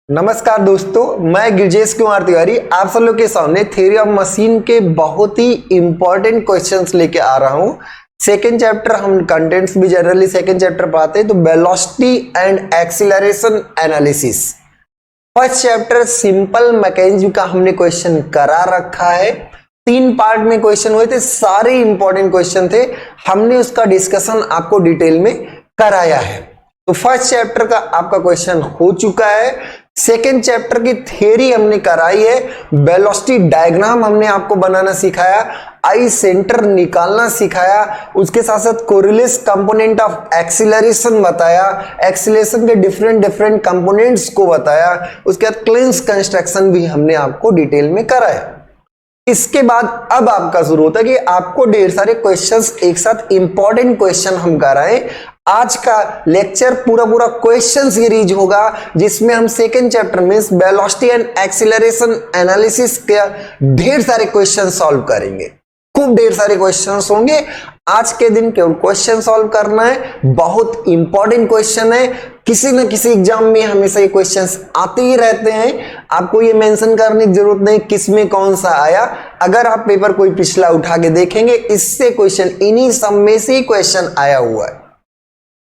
नमस्कार दोस्तों, मैं गिरजेश कुमार तिवारी आप सब लोग के सामने थ्योरी ऑफ मशीन के बहुत ही इंपॉर्टेंट क्वेश्चंस लेके आ रहा हूं। सेकेंड चैप्टर हम कंटेंट्स भी जनरली सेकेंड चैप्टर पढ़ाते हैं, तो velocity and acceleration analysis. First chapter simple mechanism का हमने क्वेश्चन करा रखा है। 3 पार्ट में क्वेश्चन हुए थे, सारे इंपॉर्टेंट क्वेश्चन थे, हमने उसका डिस्कशन आपको डिटेल में कराया है। तो फर्स्ट चैप्टर का आपका क्वेश्चन हो चुका है। सेकेंड चैप्टर की थ्योरी हमने कराई है, वेलोसिटी डायग्राम हमने आपको बनाना सिखाया, आई सेंटर निकालना सिखाया, उसके साथ साथ कोरिलेस कंपोनेंट ऑफ एक्सीलरेशन बताया, एक्सीलरेशन के डिफरेंट कंपोनेंट्स को बताया, उसके बाद क्लेंस कंस्ट्रक्शन भी हमने आपको डिटेल में कराया। इसके बाद अब आपका शुरू होता है कि आपको ढेर सारे क्वेश्चंस एक साथ इंपॉर्टेंट क्वेश्चन हम कराएं। आज का लेक्चर पूरा क्वेश्चन सीरीज होगा, जिसमें हम सेकेंड चैप्टर में वेलोसिटी एंड एक्सीलरेशन एनालिसिस के ढेर सारे क्वेश्चन सॉल्व करेंगे। खूब ढेर सारे क्वेश्चंस होंगे। आज के दिन केवल क्वेश्चन सॉल्व करना है, बहुत इंपॉर्टेंट क्वेश्चन है, किसी न किसी एग्जाम में हमेशा ये क्वेश्चंस आते ही रहते हैं। आपको ये मेंशन करने की जरूरत नहीं किस में कौन सा आया, अगर आप पेपर कोई पिछला उठा के देखेंगे, इससे क्वेश्चन इन्हीं सब में से ही क्वेश्चन आया हुआ है।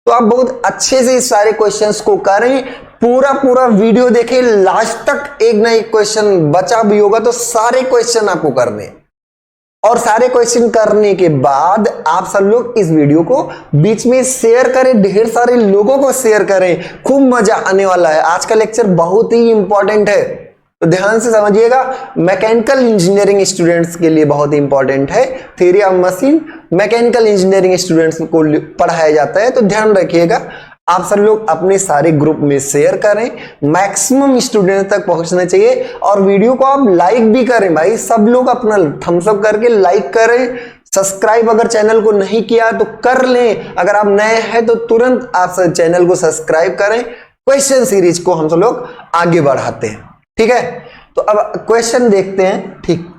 तो आप बहुत अच्छे से इस सारे क्वेश्चंस को करें, पूरा वीडियो देखें, लास्ट तक एक ना एक क्वेश्चन बचा भी होगा तो सारे क्वेश्चन आपको करने, और सारे क्वेश्चन करने के बाद आप सब लोग इस वीडियो को बीच में शेयर करें, ढेर सारे लोगों को शेयर करें, खूब मजा आने वाला है। आज का लेक्चर बहुत ही इंपॉर्टेंट है, तो ध्यान से समझिएगा। मैकेनिकल इंजीनियरिंग स्टूडेंट्स के लिए बहुत इंपॉर्टेंट है। Theory of machine mechanical engineering students को पढ़ाया जाता है, तो ध्यान रखिएगा। आप सब लोग अपने सारे ग्रुप में शेयर करें, मैक्सिमम स्टूडेंट तक पहुंचना चाहिए, और वीडियो को आप लाइक भी करें भाई। सब लोग अपना थम्स अप करके लाइक करें। सब्सक्राइब अगर चैनल को नहीं किया तो कर लें, अगर आप नए हैं तो तुरंत आप चैनल को सब्सक्राइब करें। क्वेश्चन सीरीज को हम सब लोग आगे बढ़ाते हैं, ठीक है। तो अब क्वेश्चन देखते हैं। ठीक,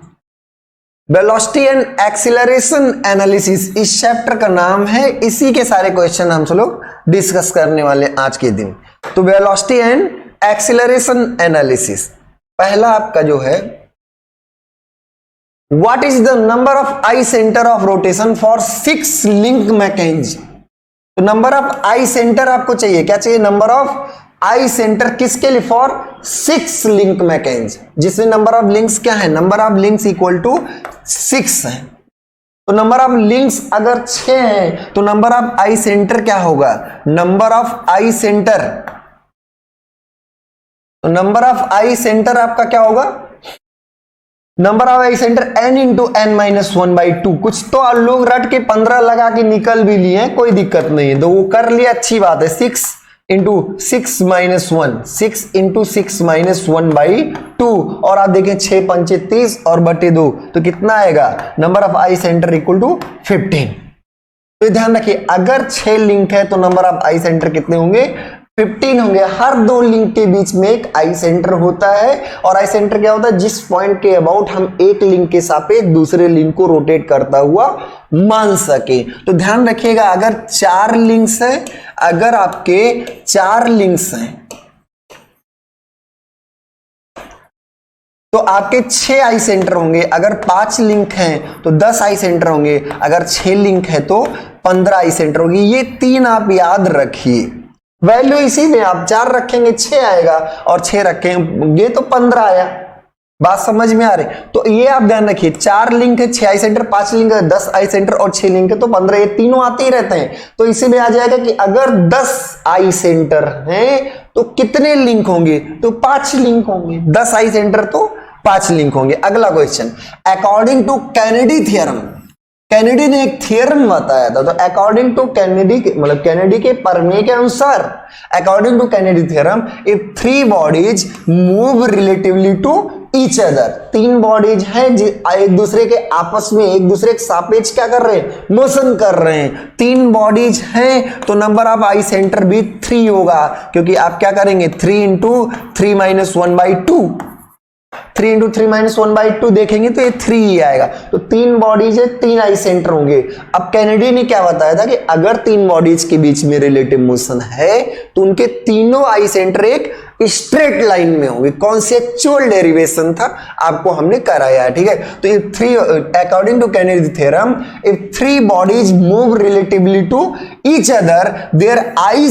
वेलोसिटी एंड एक्सीलरेशन एनालिसिस इस चैप्टर का नाम है, इसी के सारे क्वेश्चन हम सब लोग डिस्कस करने वाले आज के दिन। तो वेलोसिटी एंड एक्सीलरेशन एनालिसिस, पहला आपका जो है, what is the number of I centre of rotation for 6 link mechanism. तो नंबर ऑफ आई सेंटर आपको चाहिए, क्या चाहिए? नंबर ऑफ आई सेंटर किसके लिए? फॉर 6 लिंक मैकेनिज्म, जिसमें नंबर ऑफ लिंक्स क्या है? Number of links equal to 6 है। तो नंबर ऑफ लिंक्स अगर 6 है तो नंबर ऑफ आई सेंटर क्या होगा? नंबर ऑफ आई सेंटर, तो नंबर ऑफ आई सेंटर आपका क्या होगा? Number of I centre n into N minus 1/2। कुछ तो लोग रट के 15 लगा के निकल भी लिए, कोई दिक्कत नहीं है, तो वो कर लिया, अच्छी बात है। 6 इंटू 6 माइनस 1, 6 इंटू 6 माइनस 1/2, और आप देखें 6 पंचे 30 और बटे 2, तो कितना आएगा? Number of I centre equal to 15। तो ध्यान रखिए, अगर 6 लिंक है तो नंबर ऑफ आई सेंटर कितने होंगे? 15 होंगे। हर 2 लिंक के बीच में एक आई सेंटर होता है, और आई सेंटर क्या होता है? जिस पॉइंट के अबाउट हम एक लिंक के सापेक्ष दूसरे लिंक को रोटेट करता हुआ मान सके। तो ध्यान रखिएगा, अगर 4 लिंक्स है, अगर आपके 4 लिंक्स हैं तो आपके 6 आई सेंटर होंगे। अगर 5 लिंक हैं तो 10 आई सेंटर होंगे। अगर 6 लिंक है तो 15 आई सेंटर होगी। ये 3 आप याद रखिए। वैल्यू इसी में आप 4 रखेंगे 6 आएगा, और 6 रखेंगे तो 15 आया। बात समझ में आ रही? तो ये आप ध्यान रखिए, 4 लिंक है 6 आई सेंटर, 5 लिंक है 10 आई सेंटर, और 6 लिंक है तो 15, ये तीनों आते ही रहते हैं। तो इसी में आ जाएगा कि अगर 10 आई सेंटर हैं तो कितने लिंक होंगे? तो 5 लिंक होंगे। 10 आई सेंटर तो 5 लिंक होंगे। अगला question, according to Kennedy theorem, Kennedy ने एक थ्योरम बताया था, तो अकॉर्डिंग टू कैनेडी मतलब कैनेडी के प्रमेय के अनुसार, according to Kennedy theorem, if 3 bodies move relatively to each other, 3 bodies हैं एक दूसरे के आपस में एक दूसरे के सापेक्ष क्या कर रहे हैं? मोशन कर रहे हैं। 3 बॉडीज हैं तो नंबर ऑफ आई सेंटर भी 3 होगा, क्योंकि आप क्या करेंगे? 3 इंटू 3 माइनस 1/2, 3 इंटू 3 माइनस 1/2 देखेंगे तो ये 3 ही आएगा। तो 3 बॉडीज है, 3 आई सेंटर होंगे। अब कैनेडी ने क्या बताया था कि अगर 3 बॉडीज के बीच में रिलेटिव मोशन है तो उनके तीनों आई सेंटर एक स्ट्रेट लाइन में होंगे। कॉन्सेप्चुअल डेरिवेशन था, आपको हमने कराया, ठीक है। तो if three, according to Kennedy theorem, if three bodies move relatively to each other, there I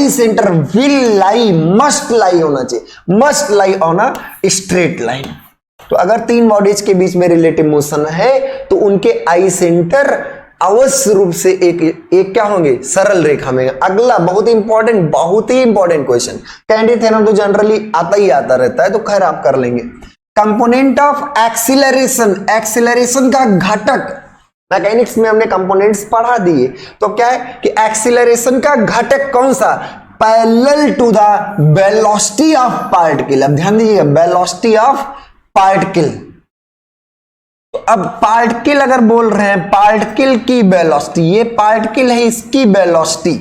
centre will lie, must lie होना चाहिए, must lie on a straight line. तो अगर तीन बॉडीज के बीच में रिलेटिव मोशन है तो उनके आई सेंटर अवश्य रूप से एक क्या होंगे, सरल रेखा में। अगला बहुत ही इंपॉर्टेंट क्वेश्चन, कैनेडी थ्योरम तो जनरली आता ही आता रहता है, तो खैर आप कर लेंगे। कंपोनेंट ऑफ एक्सीलरेशन, एक्सीलरेशन का घटक, मैकेनिक्स में हमने कंपोनेंट्स पढ़ा दिए, तो क्या है कि एक्सीलरेशन का घटक कौन सा, parallel to the velocity of particle. अब ध्यान दीजिएगा, वेलोसिटी ऑफ पार्टिकल। तो अब पार्टिकल अगर बोल रहे हैं, पार्टिकल की वेलोसिटी, ये पार्टिकल है, इसकी वेलोसिटी,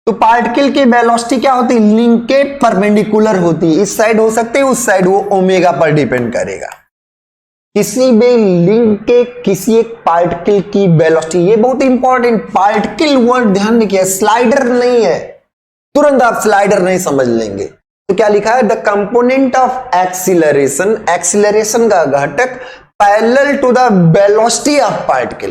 तो पार्टिकल की वेलोसिटी क्या होती है, लिंक के परपेंडिकुलर होती है। इस साइड हो सकते हैं, उस साइड, वो ओमेगा पर डिपेंड करेगा। किसी भी लिंक के किसी एक पार्टिकल की वेलोसिटी, ये बहुत इंपॉर्टेंट, पार्टिकल वर्ड ध्यान रखिए, स्लाइडर नहीं है, तुरंत आप स्लाइडर नहीं समझ लेंगे। तो क्या लिखा है, the component of acceleration, acceleration का घटक parallel to the velocity of particle,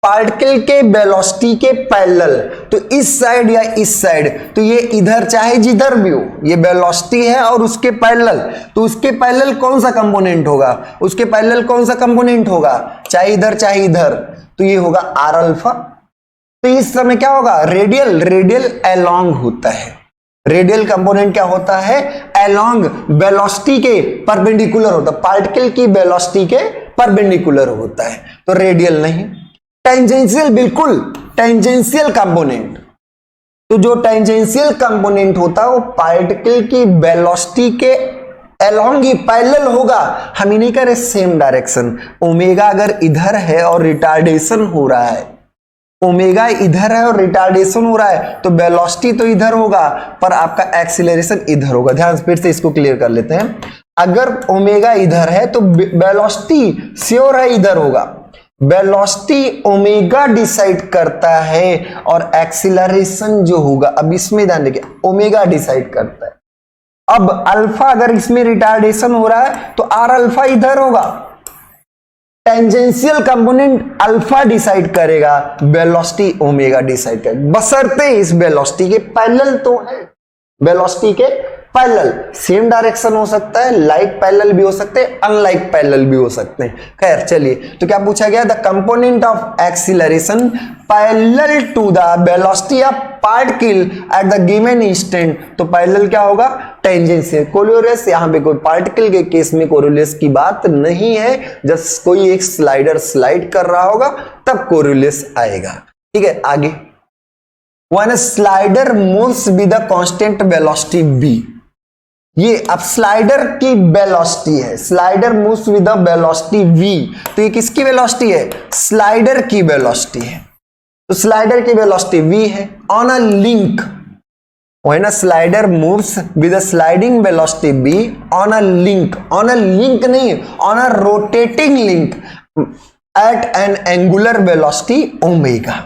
particle के वेलोसिटी के पैरेलल। तो इस साइड या इस साइड, तो ये इधर चाहे जिधर भी हो, ये वेलोसिटी है और उसके पैरेलल, तो उसके पैरेलल कौन सा कंपोनेंट होगा, उसके पैरेलल कौन सा कंपोनेंट होगा, चाहे इधर चाहे इधर, तो ये होगा आर अल्फा। तो इस समय क्या होगा, रेडियल, रेडियल अलोंग होता है, रेडियल कंपोनेंट क्या होता है, अलोंग वेलोसिटी के परपेंडिकुलर होता है, पार्टिकल की वेलोसिटी के परपेंडिकुलर होता है, तो रेडियल नहीं। टेंजेंशियल, बिल्कुल टेंजेंशियल कंपोनेंट, तो जो टेंजेंशियल कंपोनेंट होता है वो पार्टिकल की वेलोसिटी के अलोंग ही पैरेलल होगा। हम ही नहीं करें सेम डायरेक्शन, ओमेगा अगर इधर है और रिटार्डेशन हो रहा है, ओमेगा इधर है और रिटार्डेशन हो रहा है, तो वेलोसिटी तो इधर होगा पर आपका एक्सीलरेशन इधर होगा। ध्यान से फिर से इसको क्लियर कर लेते हैं, अगर ओमेगा इधर है तो वेलोसिटी श्योर है इधर होगा, वेलोसिटी ओमेगा डिसाइड करता है और एक्सीलरेशन जो होगा, अब इसमें ध्यान देखिए, ओमेगा डिसाइड करता है। अब अल्फा अगर इसमें रिटार्डेशन हो रहा है तो आर अल्फा इधर होगा, टेंजेंशियल कंपोनेंट अल्फा डिसाइड करेगा, वेलोसिटी ओमेगा डिसाइड करेगा, बशर्ते इस वेलोसिटी के पैरेलल तो है, वेलोसिटी के पैरेलल, सेम डायरेक्शन हो सकता है, लाइक पैरेलल भी हो सकते हैं, अनलाइक पैरेलल भी हो सकते हैं। खैर चलिए, तो क्या पूछा गया, the component of acceleration parallel to the velocity of particle at the given instant. तो पैरेलल क्या होगा, टेंजेंशियल। कोरियोलेस, यहां पे कोई पार्टिकल के केस में कोरियोलेस की बात नहीं है, जस्ट कोई एक स्लाइडर स्लाइड कर रहा होगा तब कोरियोलेस आएगा। ठीक है, आगे, when a slider moves with a constant velocity v, ये अब स्लाइडर की वेलोसिटी है, slider moves with the velocity v, तो ये किसकी वेलोसिटी है, स्लाइडर की वेलोसिटी है, तो स्लाइडर की वेलोसिटी v है on a link, when a slider moves with a sliding velocity v on a link, on a link नहीं, on a rotating link at an angular velocity omega,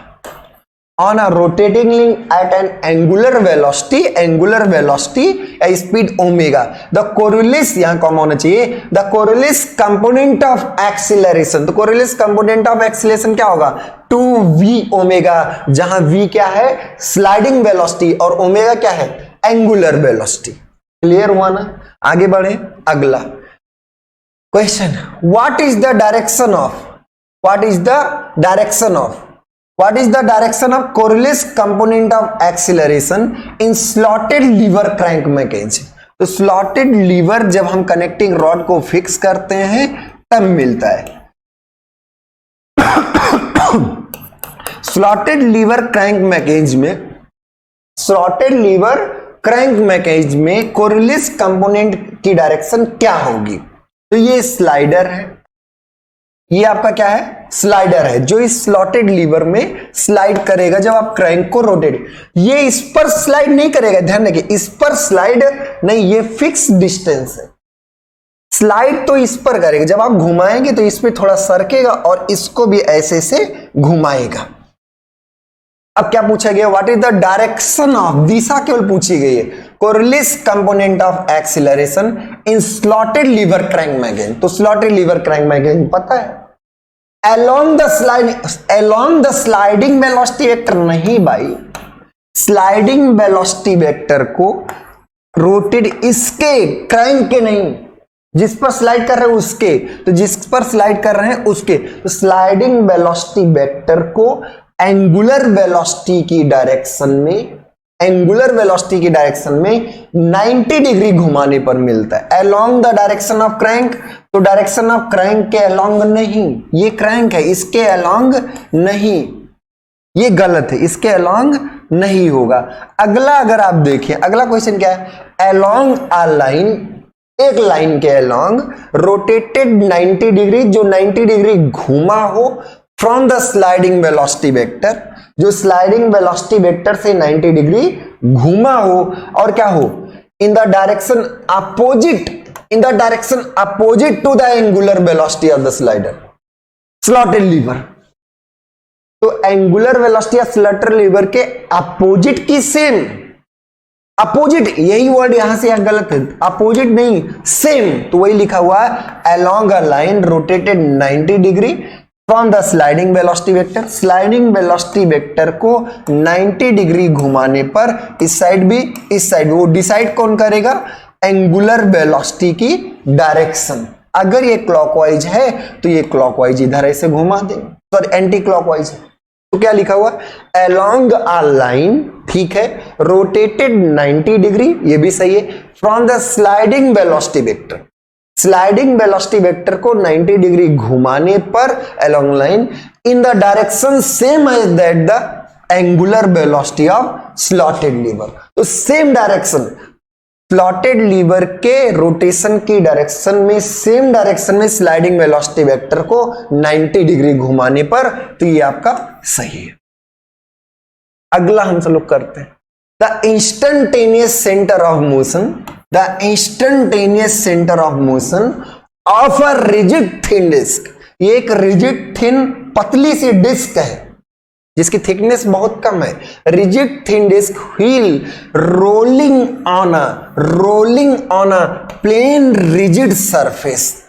on a rotating link at an angular velocity या speed omega, the Coriolis यहां common होना चाहिए, the Coriolis component of acceleration, तो Coriolis component of acceleration क्या होगा, 2v omega, जहां v क्या है, स्लाइडिंग वेलोसिटी, और ओमेगा क्या है, एंगुलर वेलोसिटी। क्लियर हुआ ना, आगे बढ़े, अगला question, what is the direction of, what is the direction of, what is the direction of Coriolis component of acceleration in slotted lever crank mechanism। तो slotted lever जब हम कनेक्टिंग रॉड को fix करते हैं तब मिलता है। slotted lever crank mechanism में, slotted lever crank mechanism में Coriolis component की डायरेक्शन क्या होगी, तो ये स्लाइडर है, ये आपका क्या है, स्लाइडर है, जो इस स्लॉटेड लीवर में स्लाइड करेगा जब आप क्रैंक को रोटेट, ये इस पर स्लाइड नहीं करेगा, ध्यान रखिए, इस पर स्लाइड नहीं, ये फिक्स डिस्टेंस है, स्लाइड तो इस पर करेगा, जब आप घुमाएंगे तो इस पे थोड़ा सरकेगा और इसको भी ऐसे से घुमाएगा। अब क्या पूछा गया, what is the direction of, दिशा केवल पूछी गई है, Coriolis component of acceleration in slotted lever crank mechanism. तो स्लॉटेड लीवर क्रैंक मैकेनिज्म पता है, along the sliding velocity vector, नहीं भाई, स्लाइडिंग वेलोसिटी वेक्टर को रोटेट इसके क्रैंक के नहीं, जिस पर स्लाइड कर रहे हैं उसके, तो जिस पर स्लाइड कर रहे हैं उसके, तो स्लाइडिंग वेलोसिटी वेक्टर को एंगुलर वेलोसिटी की डायरेक्शन में, एंगुलर वेलोसिटी की डायरेक्शन में 90 डिग्री घुमाने पर मिलता है। Along the direction of crank, तो डायरेक्शन ऑफ क्रैंक के अलोंग नहीं, ये क्रैंक है इसके अलोंग नहीं, ये गलत है, इसके अलोंग नहीं होगा। अगला अगर आप देखें, अगला क्वेश्चन क्या है, अलोंग अ लाइन, एक लाइन के अलोंग रोटेटेड 90 डिग्री, जो 90 डिग्री घूमा हो from the sliding velocity vector, जो स्लाइडिंग वेलोसिटी वेक्टर से 90 डिग्री घूमा हो, और क्या हो, in the direction opposite, in the direction opposite to the angular velocity of the slider slotted lever. तो angular velocity of slotted lever के opposite की सेम, अपोजिट, यही वर्ड यहां से गलत है, अपोजिट नहीं सेम, तो वही लिखा हुआ है along a line rotated 90 degree from the sliding velocity vector, sliding velocity vector को 90 डिग्री घुमाने पर इस साइड भी इस साइड, वो डिसाइड कौन करेगा, एंगुलर वेलोसिटी की डायरेक्शन। अगर ये क्लॉकवाइज है तो ये क्लॉकवाइज इधर ऐसे घुमा दे, सॉरी एंटी क्लॉकवाइज है, तो क्या लिखा हुआ, अलोंग अ लाइन, ठीक है, रोटेटेड 90 डिग्री, ये भी सही है, from the sliding velocity vector, sliding velocity vector को 90 डिग्री घुमाने पर along line in the direction same as that the angular velocity of slotted lever. तो सेम डायरेक्शन, स्लॉटेड लीवर के रोटेशन की डायरेक्शन में, सेम डायरेक्शन में sliding velocity vector को 90 degree घुमाने पर, तो ये आपका सही है। अगला हम सब लोग करते हैं, the instantaneous centre of motion, the instantaneous center of motion of a rigid thin disk। ये एक रिजिड थिन पतली सी डिस्क है जिसकी थिकनेस बहुत कम है, rigid thin disc wheel rolling on a plane rigid surface,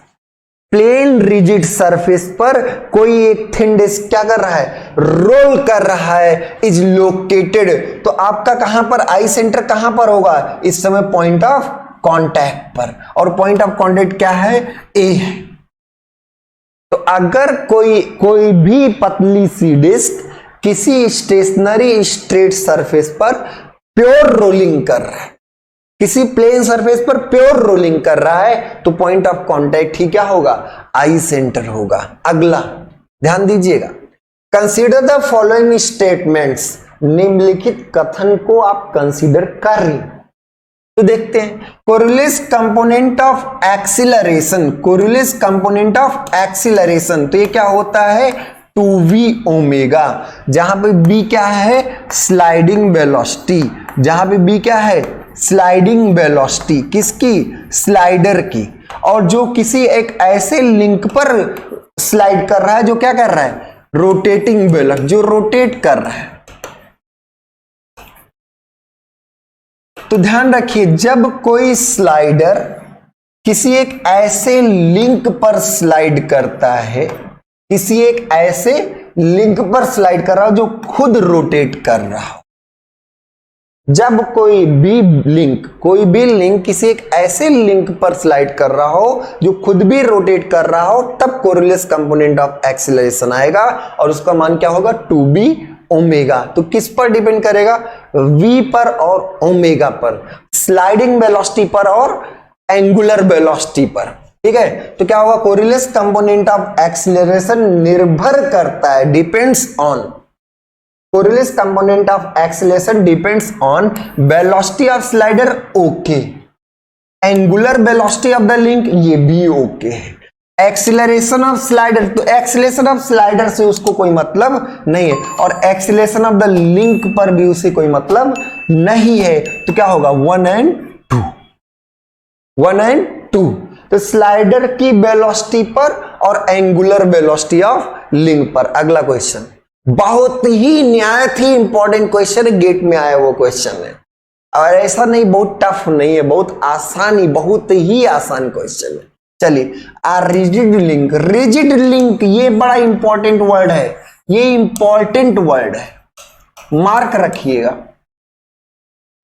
plane rigid surface पर कोई एक थिन डिस्क क्या कर रहा है, रोल कर रहा है, इज लोकेटेड। तो आपका कहां पर आई सेंटर कहां पर होगा इस समय, पॉइंट ऑफ कांटेक्ट पर, और पॉइंट ऑफ कांटेक्ट क्या है, ए है। तो अगर कोई भी पतली सी डिस्क किसी स्टेशनरी स्ट्रेट सरफेस पर प्योर रोलिंग कर रहा है, किसी प्लेन सरफेस पर प्योर रोलिंग कर रहा है, तो पॉइंट ऑफ कांटेक्ट ही क्या होगा, आई सेंटर होगा। अगला ध्यान दीजिएगा, कंसीडर द फॉलोइंग स्टेटमेंट्स, निम्नलिखित कथन को आप कंसीडर कर रही, तो देखते हैं, Coriolis component of acceleration, Coriolis component of acceleration, तो ये क्या होता है, 2v ओमेगा, जहां पे b क्या है, स्लाइडिंग वेलोसिटी, जहां पे b क्या है, स्लाइडिंग वेलोसिटी, किसकी, स्लाइडर की, और जो किसी एक ऐसे लिंक पर स्लाइड कर रहा है जो क्या कर रहा है, रोटेटिंग वेलोसिटी, जो रोटेट कर रहा है। तो ध्यान रखिए, जब कोई स्लाइडर किसी एक ऐसे लिंक पर स्लाइड करता है, किसी एक ऐसे लिंक पर स्लाइड कर रहा हो जो खुद रोटेट कर रहा हो, जब कोई भी लिंक किसी एक ऐसे लिंक पर स्लाइड कर रहा हो जो खुद भी रोटेट कर रहा हो, तब कोरिलेस कंपोनेंट ऑफ एक्सीलरेशन आएगा और उसका मान क्या होगा, 2b ओमेगा। तो किस पर डिपेंड करेगा, v पर और ओमेगा पर, स्लाइडिंग वेलोसिटी पर और एंगुलर वेलोसिटी पर, ठीक है। तो क्या होगा, कोरिलेस कंपोनेंट ऑफ एक्सीलरेशन निर्भर करता है, depends on, Coriolis component of acceleration depends on velocity of slider, okay, angular velocity of the link, ये भी ओके है, एक्सीलरेशन ऑफ स्लाइडर, तो एक्सीलरेशन ऑफ स्लाइडर से उसको कोई मतलब नहीं है, और एक्सीलरेशन ऑफ द लिंक पर भी उसे कोई मतलब नहीं है। तो क्या होगा, 1 and 2, 1 and 2। तो स्लाइडर की वेलोसिटी पर और एंगुलर वेलोसिटी ऑफ लिंक पर। अगला क्वेश्चन, बहुत ही निहायत ही इंपॉर्टेंट क्वेश्चन है, गेट में आया वो क्वेश्चन है। और ऐसा नहीं बहुत टफ नहीं है, बहुत आसान ही, बहुत ही आसान क्वेश्चन है। चलिए, रिजिड लिंक, रिजिड लिंक ये बड़ा इंपॉर्टेंट वर्ड है, ये इंपॉर्टेंट वर्ड है, मार्क रखिएगा।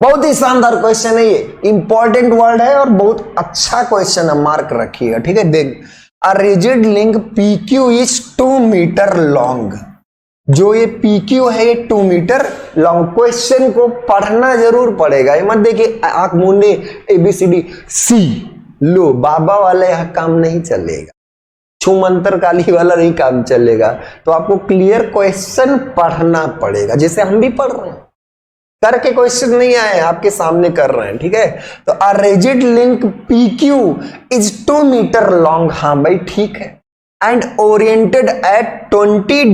बहुत ही शानदार क्वेश्चन है, ये इंपॉर्टेंट वर्ड है और बहुत अच्छा क्वेश्चन है, मार्क रखिएगा। ठीक है, देख, a rigid link PQ is 2 metre long. जो ये PQ है ये 2 मीटर लॉन्ग। क्वेश्चन को पढ़ना जरूर पड़ेगा, मत देखिए आंख मूंदे ABCD C, लो बाबा वाले यहां काम नहीं चलेगा, छुमंतर काली वाला नहीं काम चलेगा। तो आपको क्लियर क्वेश्चन पढ़ना पड़ेगा, जैसे हम भी पढ़ रहे हैं, करके क्वेश्चन नहीं आए, आपके सामने कर रहे हैं। ठीक है, तो a rigid link PQ is 2 metre long. हाँ भाई ठीक है, and oriented at 20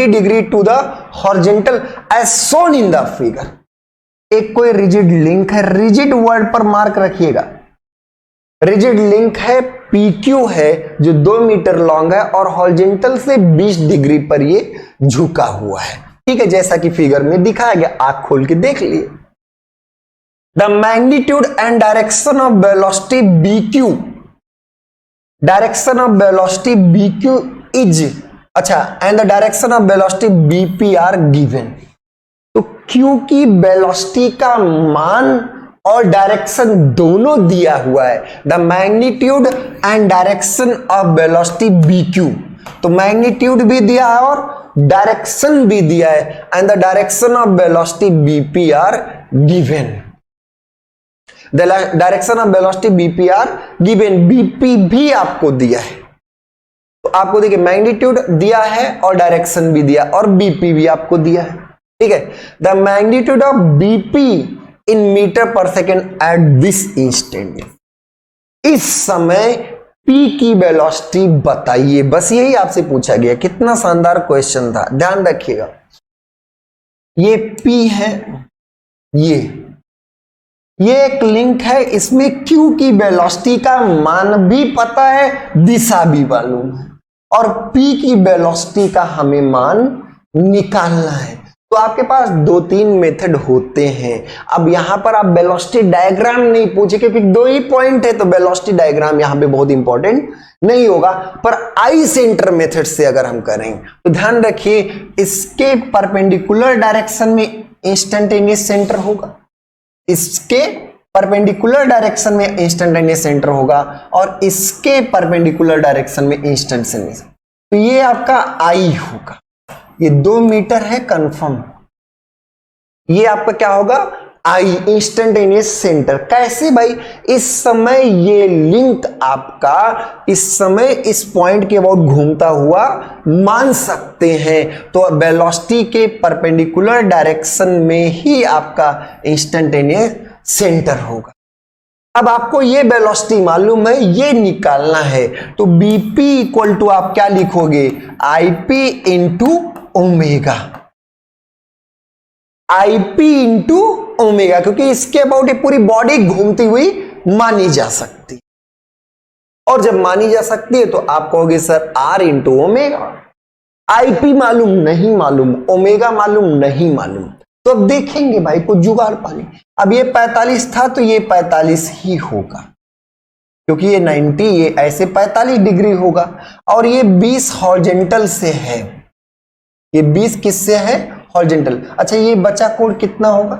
degree to the horizontal as shown in the figure. एक कोई रिजिड लिंक है, रिजिड वर्ड पर मार्क रखिएगा। रिजिड लिंक है, PQ है जो 2 मीटर लॉन्ग है और हॉरिजॉन्टल से 20 डिग्री पर ये झुका हुआ है। ठीक है, जैसा कि फिगर में दिखाया गया, आंख खोल के देख लिए। The magnitude and direction of velocity BQ, direction of velocity BQ is, अच्छा, and the direction of velocity BP are given. तो Q की वेलोसिटी का मान और डायरेक्शन दोनों दिया हुआ है। The magnitude and direction of velocity BQ, तो मैग्नीट्यूड भी दिया है और डायरेक्शन भी दिया है, and the direction of velocity BP are given. The direction of velocity BP are given, BP भी आपको दिया है। तो आपको देखिए मैग्नीट्यूड दिया है और डायरेक्शन भी दिया और BP भी आपको दिया है। ठीक है, the magnitude of BP in metre per second at this instant, इस समय P की वेलोसिटी बताइए। बस यही आपसे पूछा गया, कितना शानदार क्वेश्चन था, ध्यान रखिएगा। ये P है, ये एक लिंक है, इसमें Q की वेलोसिटी का मान भी पता है, दिशा भी मालूम है, और P की वेलोसिटी का हमें मान निकालना है। तो आपके पास 2-3 मेथड होते हैं। अब यहां पर आप वेलोसिटी डायग्राम नहीं पूछे, क्योंकि 2 ही पॉइंट है, तो वेलोसिटी डायग्राम यहां पे बहुत इंपॉर्टेंट नहीं होगा। पर आई सेंटर मेथड से अगर हम करें तो ध्यान रखिए, इसके परपेंडिकुलर डायरेक्शन में इंस्टेंटेनियस सेंटर होगा, इसके परपेंडिकुलर डायरेक्शन में इंस्टेंटेनियस सेंटर होगा, और इसके परपेंडिकुलर डायरेक्शन में इंस्टेंटेनियस। तो ये आपका आई होगा, ये 2 मीटर है कंफर्म, ये आपका क्या होगा, आई, इंस्टेंटेनियस सेंटर। कैसे भाई, इस समय ये लिंक आपका इस समय इस पॉइंट के अबाउट घूमता हुआ मान सकते हैं। तो वेलोसिटी के परपेंडिकुलर डायरेक्शन में ही आपका इंस्टेंटेनियस सेंटर होगा। अब आपको ये वेलोसिटी मालूम है, ये निकालना है, तो BP इक्वल टू आप क्या लिखोगे, IP into omega, IP into omega, क्योंकि इसके अबाउट ये पूरी बॉडी घूमती हुई मानी जा सकती, और जब मानी जा सकती है तो आप कहोगे sir R into omega. IP मालूम नहीं मालूम, ओमेगा मालूम नहीं मालूम, तो अब देखेंगे भाई कुछ जुगाड़ पानी। अब ये 45 था तो ये 45 ही होगा, क्योंकि ये 90, ये ऐसे 45 डिग्री होगा, और ये 20 हॉरिजॉन्टल से है, ये 20 किससे है, हॉरिजॉन्टल। अच्छा, ये बचा कोण कितना होगा,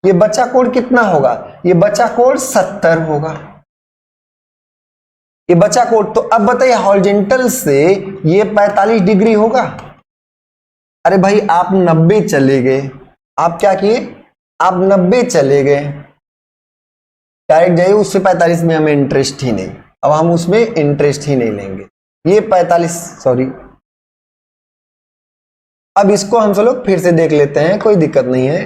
ये बचा कोण कितना होगा, ये बचा कोण 70 होगा, ये बचा कोण। तो अब बताइए हॉरिजॉन्टल से ये 45 डिग्री होगा। अरे भाई आप 90 चले गए, आप क्या किए, आप 90 चले गए, डायरेक्ट जाइए, उससे 45 में हमें इंटरेस्ट ही नहीं, अब हम उसमें इंटरेस्ट ही नहीं लेंगे। ये 45, सॉरी, अब इसको हम सब लोग फिर से देख लेते हैं, कोई दिक्कत नहीं है।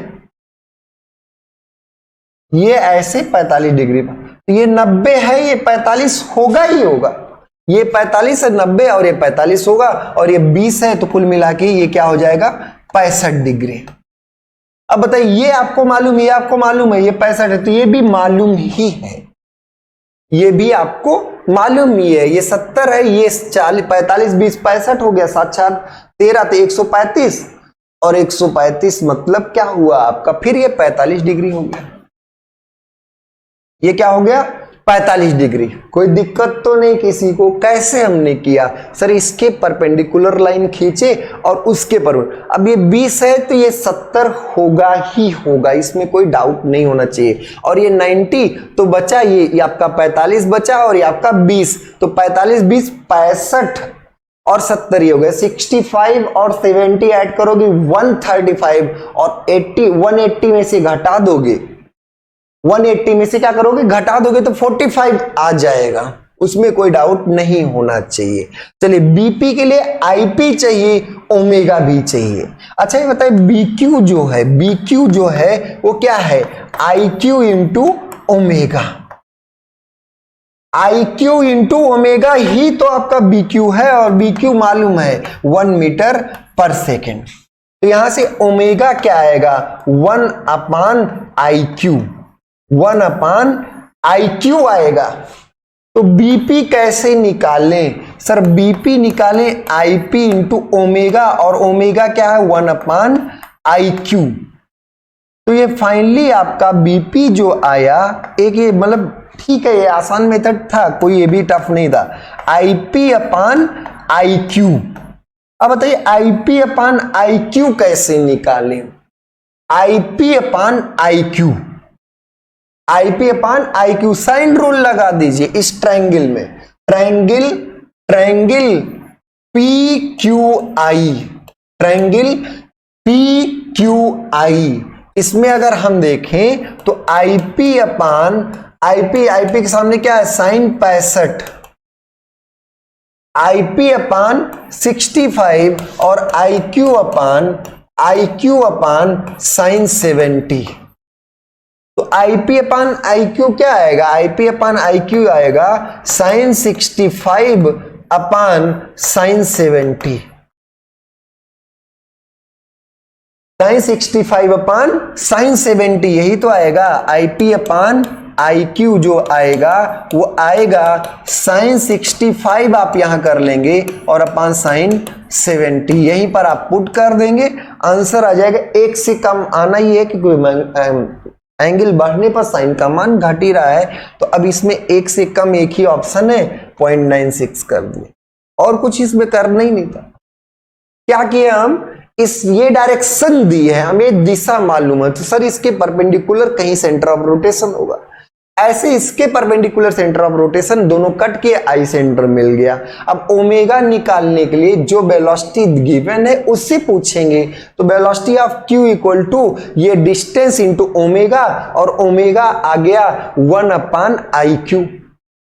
ये ऐसे 45 डिग्री पर, तो ये 90 है, ये 45 होगा ही होगा, ये 45 है 90 और ये 45 होगा, और ये 20 है, तो कुल मिला के ये क्या हो जाएगा, 65 डिग्री। अब बताइए, ये आपको मालूम, ये आपको मालूम है, ये 65 है, तो ये भी मालूम ही है, ये भी आपको मालूम ही है, ये 70 है, ये 40, 45, 20, 65 हो गया, 7 4 13 तो 135, और 135 मतलब क्या हुआ आपका, फिर ये 45 डिग्री हो गया। ये क्या हो गया, 45 डिग्री। कोई दिक्कत तो नहीं किसी को? कैसे हमने किया सर, इसके परपेंडिकुलर लाइन खींचे और उसके पर, अब ये 20 है तो ये 70 होगा ही होगा, इसमें कोई डाउट नहीं होना चाहिए। और ये 90 तो बचा, ये आपका 45 बचा और ये आपका 20, तो 45 20 65 और 70 ही हो गए। 65 और 70 ऐड करोगे 135, और 80 180 में से घटा दोगे, 180 में से क्या करोगे, घटा दोगे तो 45 आ जाएगा, उसमें कोई डाउट नहीं होना चाहिए। चलिए बीपी के लिए आईपी चाहिए, ओमेगा भी चाहिए। अच्छा ये बताइए बीक्यू जो है, बीक्यू जो है वो क्या है, IQ into omega. IQ into omega ही तो आपका बीक्यू है, और बीक्यू मालूम है 1 मीटर पर सेकेंड। तो यहां से ओमेगा क्या आएगा, 1 अपान आईक्यू, 1 अपान आईक्यू आएगा। तो बीपी कैसे निकालें सर, बीपी निकालें आईपी इंटू ओमेगा, और ओमेगा क्या है 1 अपान आईक्यू। तो ये फाइनली आपका बीपी जो आया, एक ये मतलब ठीक है, ये आसान मेथड था, कोई ये भी टफ नहीं था, आईपी अपान आईक्यू। अब बताइए आईपी अपान आईक्यू कैसे निकालें, IP upon IQ, IP upon IQ, sign rule लगा दीजिए इस ट्रायंगल में, triangle triangle P Q I, triangle P Q I, इसमें अगर हम देखें तो आईपी अपान आईपी, आईपी के सामने क्या है साइन 65, आईपी अपान 65 और आईक्यू अपान साइन 70। तो आईपी अपान आईक्यू क्या आएगा, आईपी अपान आईक्यू आएगा sine 65 upon sine 70, sine 65 upon sine 70, यही तो आएगा। आईपी अपान आईक्यू जो आएगा वो आएगा साइन 65 आप यहां कर लेंगे और अपान साइन 70, यहीं पर आप पुट कर देंगे, आंसर आ जाएगा। एक से कम आना ही है क्योंकि एंगल बढ़ने पर साइन का मान घट ही रहा है, तो अब इसमें एक से कम एक ही ऑप्शन है, 0.96 कर दिए, और कुछ इसमें करना ही नहीं था। क्या किया हम, इस ये डायरेक्शन दी है, हमें दिशा मालूम है, तो सर इसके परपेंडिकुलर कहीं सेंटर ऑफ रोटेशन होगा, ऐसे इसके परपेंडिकुलर सेंटर ऑफ रोटेशन दोनों कट के आई सेंटर मिल गया। अब ओमेगा निकालने के लिए जो वेलोसिटी गिवन है उससे पूछेंगे, तो velocity of Q equal to ये डिस्टेंस इनटू ओमेगा, और ओमेगा आ गया 1 अपान I Q,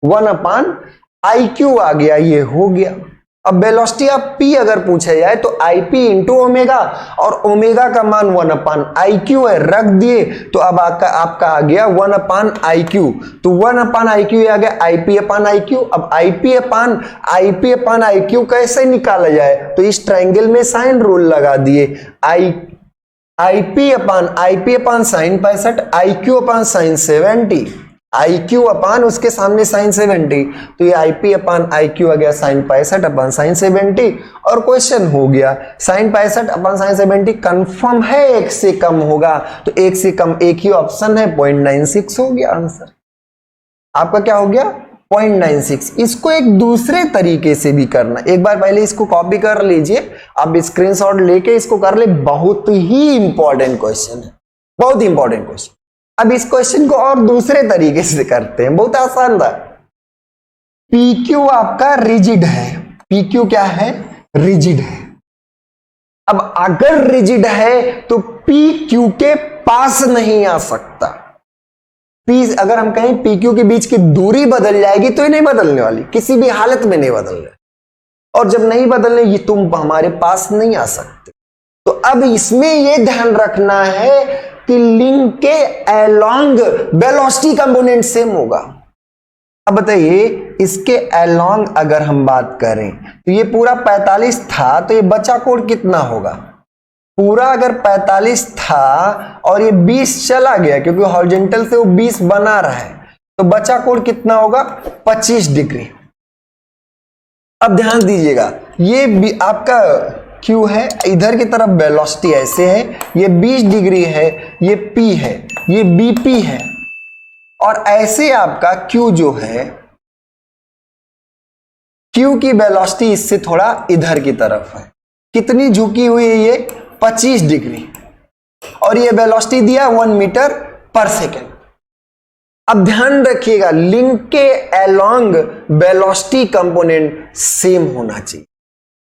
1 upon I Q आ गया, ये हो गया। अब वेलोसिटी ऑफ पी अगर पूछा जाए तो आई पी इंटू ओमेगा, और ओमेगा का मान 1 अपान आई क्यू है, रख दिए, तो अब आपका आ गया 1 अपान आई क्यू, तो 1 अपान आई क्यू आ गया आई पी अपान आई क्यू। अब आई पी अपान आई क्यू कैसे निकाला जाए, तो इस ट्रायंगल में साइन रूल लगा दिए, I P upon sine 65, I Q upon sine 70, I Q upon उसके सामने साइन 70, तो ये आई पी अपान आई क्यू आ गया साइन 65 अपान साइन 70, और क्वेश्चन हो गया साइन 65 अपान साइन 70 कंफर्म है एक से कम होगा, तो एक से कम एक ही ऑप्शन है, 0.96 हो गया आंसर आपका। क्या हो गया 0.96। इसको एक दूसरे तरीके से भी करना, एक बार पहले इसको कॉपी कर लीजिए, आप स्क्रीनशॉट लेके इसको कर ले, बहुत ही इंपॉर्टेंट क्वेश्चन है, बहुत इंपॉर्टेंट क्वेश्चन। अब इस क्वेश्चन को और दूसरे तरीके से करते हैं, बहुत आसान था। PQ आपका रिजिड है, PQ क्या है, रिजिड है। अब अगर रिजिड है तो PQ के पास नहीं आ सकता। P अगर हम कहें PQ के बीच की दूरी बदल जाएगी तो ये नहीं बदलने वाली, किसी भी हालत में नहीं बदलने, और जब नहीं बदलने ये तुम हमारे पास नहीं आ सकते। तो अब इसमें यह ध्यान रखना है कि लिंक के अलोंग वेलोसिटी कंपोनेंट सेम होगा। अब बताइए इसके अलोंग अगर हम बात करें तो ये पूरा 45 था, तो ये बचा कोण कितना होगा, पूरा अगर 45 था और ये 20 चला गया, क्योंकि हॉरिजॉन्टल से वो 20 बना रहा है, तो बचा कोण कितना होगा 25 डिग्री। अब ध्यान दीजिएगा, ये भी आपका Q है, इधर की तरफ वेलोसिटी ऐसे है, ये 20 डिग्री है, ये P है, ये BP है, और ऐसे आपका Q जो है, Q की वेलोसिटी इससे थोड़ा इधर की तरफ है। कितनी झुकी हुई है ये 25 डिग्री, और ये वेलोसिटी दिया 1 मीटर पर सेकेंड। अब ध्यान रखिएगा, लिंक के अलोंग वेलोसिटी कंपोनेंट सेम होना चाहिए।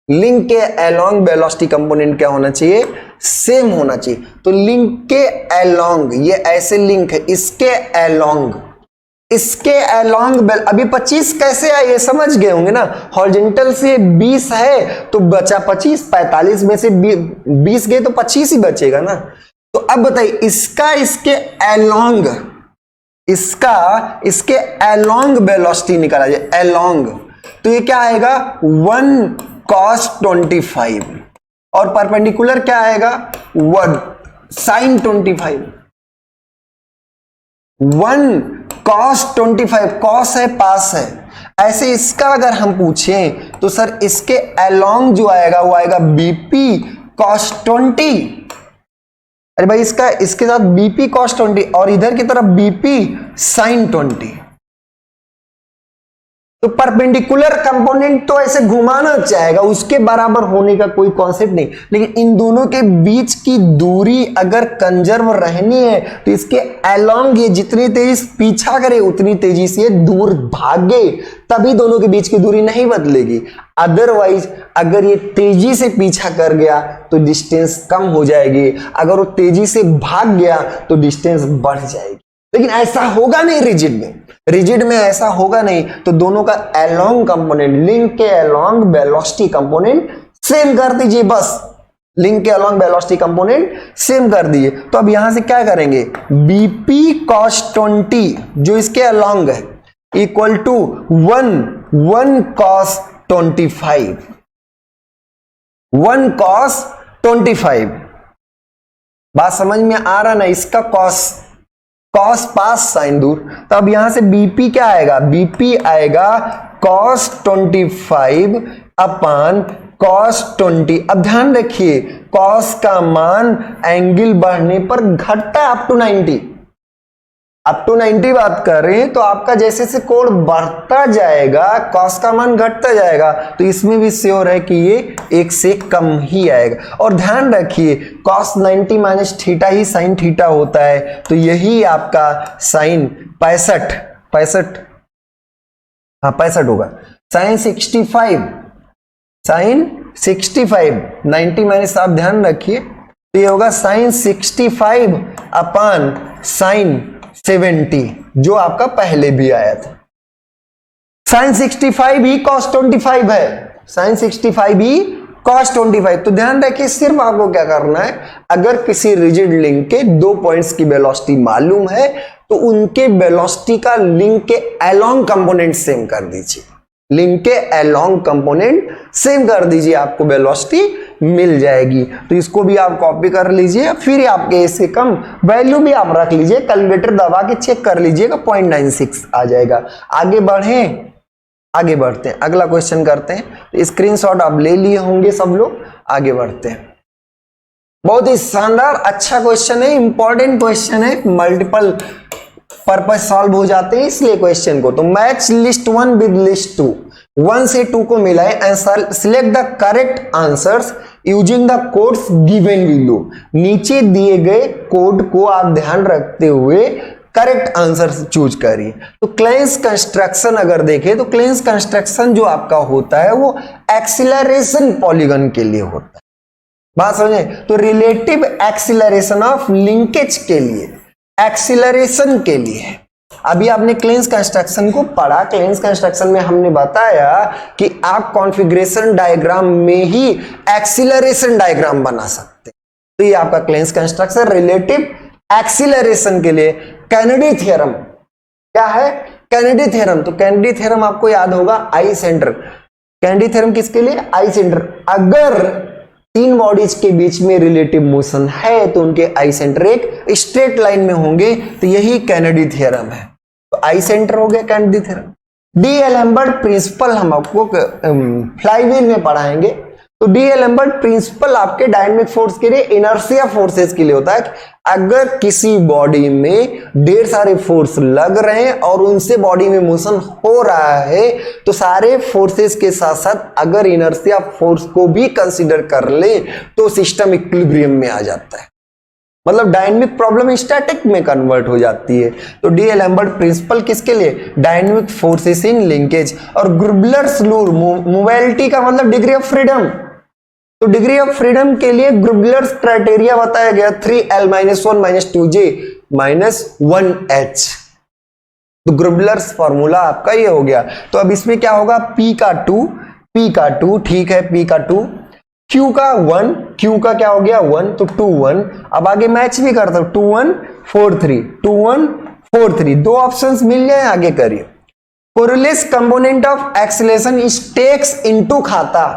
लिंक के अलोंग वेलोसिटी कंपोनेंट क्या होना चाहिए, सेम होना चाहिए। तो लिंक के अलोंग, ये ऐसे लिंक है, इसके अलोंग, इसके अलोंग, अभी 25 कैसे आए ये समझ गए होंगे ना। हॉरिजॉन्टल से 20 है तो बचा 25, 45 में से 20 गए तो 25 ही बचेगा ना। तो अब बताइए, इसका इसके अलोंग, इसका इसके अलोंग वेलोसिटी निकाला जाए, अलोंग, तो ये क्या आएगा 1 cos 25, और परपेंडिकुलर क्या आएगा 1 sin 25। 1 cos 25, cos है पास है। ऐसे इसका अगर हम पूछें तो सर इसके अलोंग जो आएगा वो आएगा BP cos 20। अरे भाई इसका इसके साथ BP cos 20 और इधर की तरफ BP sin 20। तो परपेंडिकुलर कंपोनेंट तो ऐसे घुमाना चाहेगा, उसके बराबर होने का कोई कॉन्सेप्ट नहीं, लेकिन इन दोनों के बीच की दूरी अगर कंजर्व रहनी है तो इसके अलोंग ये जितनी तेजी से पीछा करे उतनी तेजी से दूर भागे, तभी दोनों के बीच की दूरी नहीं बदलेगी। अदरवाइज अगर ये तेजी से पीछा कर गया तो डिस्टेंस कम हो जाएगी, अगर वो तेजी से भाग गया तो डिस्टेंस बढ़ जाएगी। लेकिन ऐसा होगा नहीं रिजिड में, रिजिड में ऐसा होगा नहीं। तो दोनों का अलोंग कंपोनेंट, लिंक के अलोंग वेलोसिटी कंपोनेंट सेम कर दीजिए, बस लिंक के अलोंग वेलोसिटी कंपोनेंट सेम कर दीजिए। तो अब यहां से क्या करेंगे, BP cos 20 जो इसके अलोंग है इक्वल टू 1 cos 25, 1 cos 25। बात समझ में आ रहा ना, इसका cos पास साइन दूर, तो अब यहां से BP क्या आएगा, BP आएगा cos 25 अपान cos 20। अब ध्यान रखिए, cos का मान एंगल बढ़ने पर घटता है अप टू 90, अप टू 90 बात कर रहे हैं, तो आपका जैसे से कोण बढ़ता जाएगा cos का मान घटता जाएगा, तो इसमें भी श्योर है कि ये 1 से कम ही आएगा। और ध्यान रखिए cos 90 माइनस थीटा ही साइन थीटा होता है, तो यही आपका साइन 65 होगा, साइन 65 90 माइनस, आप ध्यान रखिए, तो ये होगा साइन 65 अपान साइन 70 जो आपका पहले भी आया था। साइन 65 ही cos 25 है, साइन 65 ही cos 25। तो ध्यान रखिए, सिर्फ आपको क्या करना है, अगर किसी रिजिड लिंक के 2 पॉइंट्स की वेलोसिटी मालूम है तो उनके वेलोसिटी का लिंक के अलोंग कंपोनेंट सेम कर दीजिए, लिंक के अलोंग कंपोनेंट सेम कर दीजिए, आपको वेलोसिटी मिल जाएगी। तो इसको भी आप कॉपी कर लीजिए, फिर आपके इससे कम वैल्यू भी आप रख लीजिए, कैलकुलेटर दबा के चेक कर लीजिएगा, 0.96 आ जाएगा। आगे बढ़ते हैं, अगला क्वेश्चन करते हैं। स्क्रीनशॉट आप ले लिए होंगे सब लोग, आगे बढ़ते हैं। बहुत ही शानदार अच्छा क्वेश्चन है, इंपॉर्टेंट क्वेश्चन है, मल्टीपल पर्पज सॉल्व हो जाते हैं इसलिए क्वेश्चन को। तो मैच लिस्ट 1 विद लिस्ट 2, 1 से 2 को मिलाए and select the correct answers using the codes given below. नीचे दिए गए कोड को आप ध्यान रखते हुए करेक्ट आंसर चूज करिए। तो क्लेंस कंस्ट्रक्शन अगर देखें तो क्लेंस कंस्ट्रक्शन जो आपका होता है वो एक्सीलरेशन पॉलीगन के लिए होता है, बात समझे। तो रिलेटिव एक्सीलरेशन ऑफ लिंकेज के लिए, एक्सीलरेशन के लिए अभी आपने क्लेंस कंस्ट्रक्शन को पढ़ा। क्लेंस कंस्ट्रक्शन में हमने बताया कि आप कॉन्फ़िगरेशन डायग्राम में ही एक्सीलरेशन डायग्राम बना सकते हैं। तो ये आपका क्लेंस कंस्ट्रक्शन रिलेटिव एक्सीलरेशन के लिए। कैनेडी थ्योरम क्या है, कैनेडी थ्योरम, तो कैनेडी थ्योरम आपको याद होगा आई सेंटर। कैनेडी थ्योरम किसके लिए, आई सेंटर। अगर 3 बॉडीज के बीच में रिलेटिव मोशन है तो उनके आई सेंटर एक स्ट्रेट लाइन में होंगे, तो यही कैनेडी थ्योरम है। तो आई सेंटर हो गया कैंट दी थ्योरम। डी एलम्बर्ट प्रिंसिपल हम आपको फ्लाईव्हील में पढ़ाएंगे। तो डी एलम्बर्ट प्रिंसिपल आपके डायनेमिक फोर्स के लिए इनर्शिया फोर्सेस के लिए होता है कि अगर किसी बॉडी में ढेर सारे फोर्स लग रहे हैं और उनसे बॉडी में मोशन हो रहा है तो सारे फोर्सेस के साथ साथ अगर इनर्शिया फोर्स को भी कंसीडर कर ले तो सिस्टम इक्विलिब्रियम में आ जाता है, मतलब डायनेमिक प्रॉब्लम स्टैटिक में कन्वर्ट हो जाती है। तो डी एलम्बर्ट प्रिंसिपल किसके लिए? Dynamic forces in linkage. और ग्रुबलर्स रूल मोबिलिटी का मतलब डिग्री ऑफ फ्रीडम, तो डिग्री ऑफ फ्रीडम के लिए ग्रुबलर्स क्राइटेरिया बताया गया 3l-1 2j -1h। तो ग्रुबलर्स फॉर्मूला आपका ये हो गया। तो अब इसमें क्या होगा? p का 2 ठीक है, p का 2, q का 1, q का क्या हो गया 1, तो 2 1। अब आगे मैच भी करता हूं 2 1 4 3 2 1 4 3, दो ऑप्शंस मिल गए, आगे करिए। Coriolis component of acceleration is takes into खाता,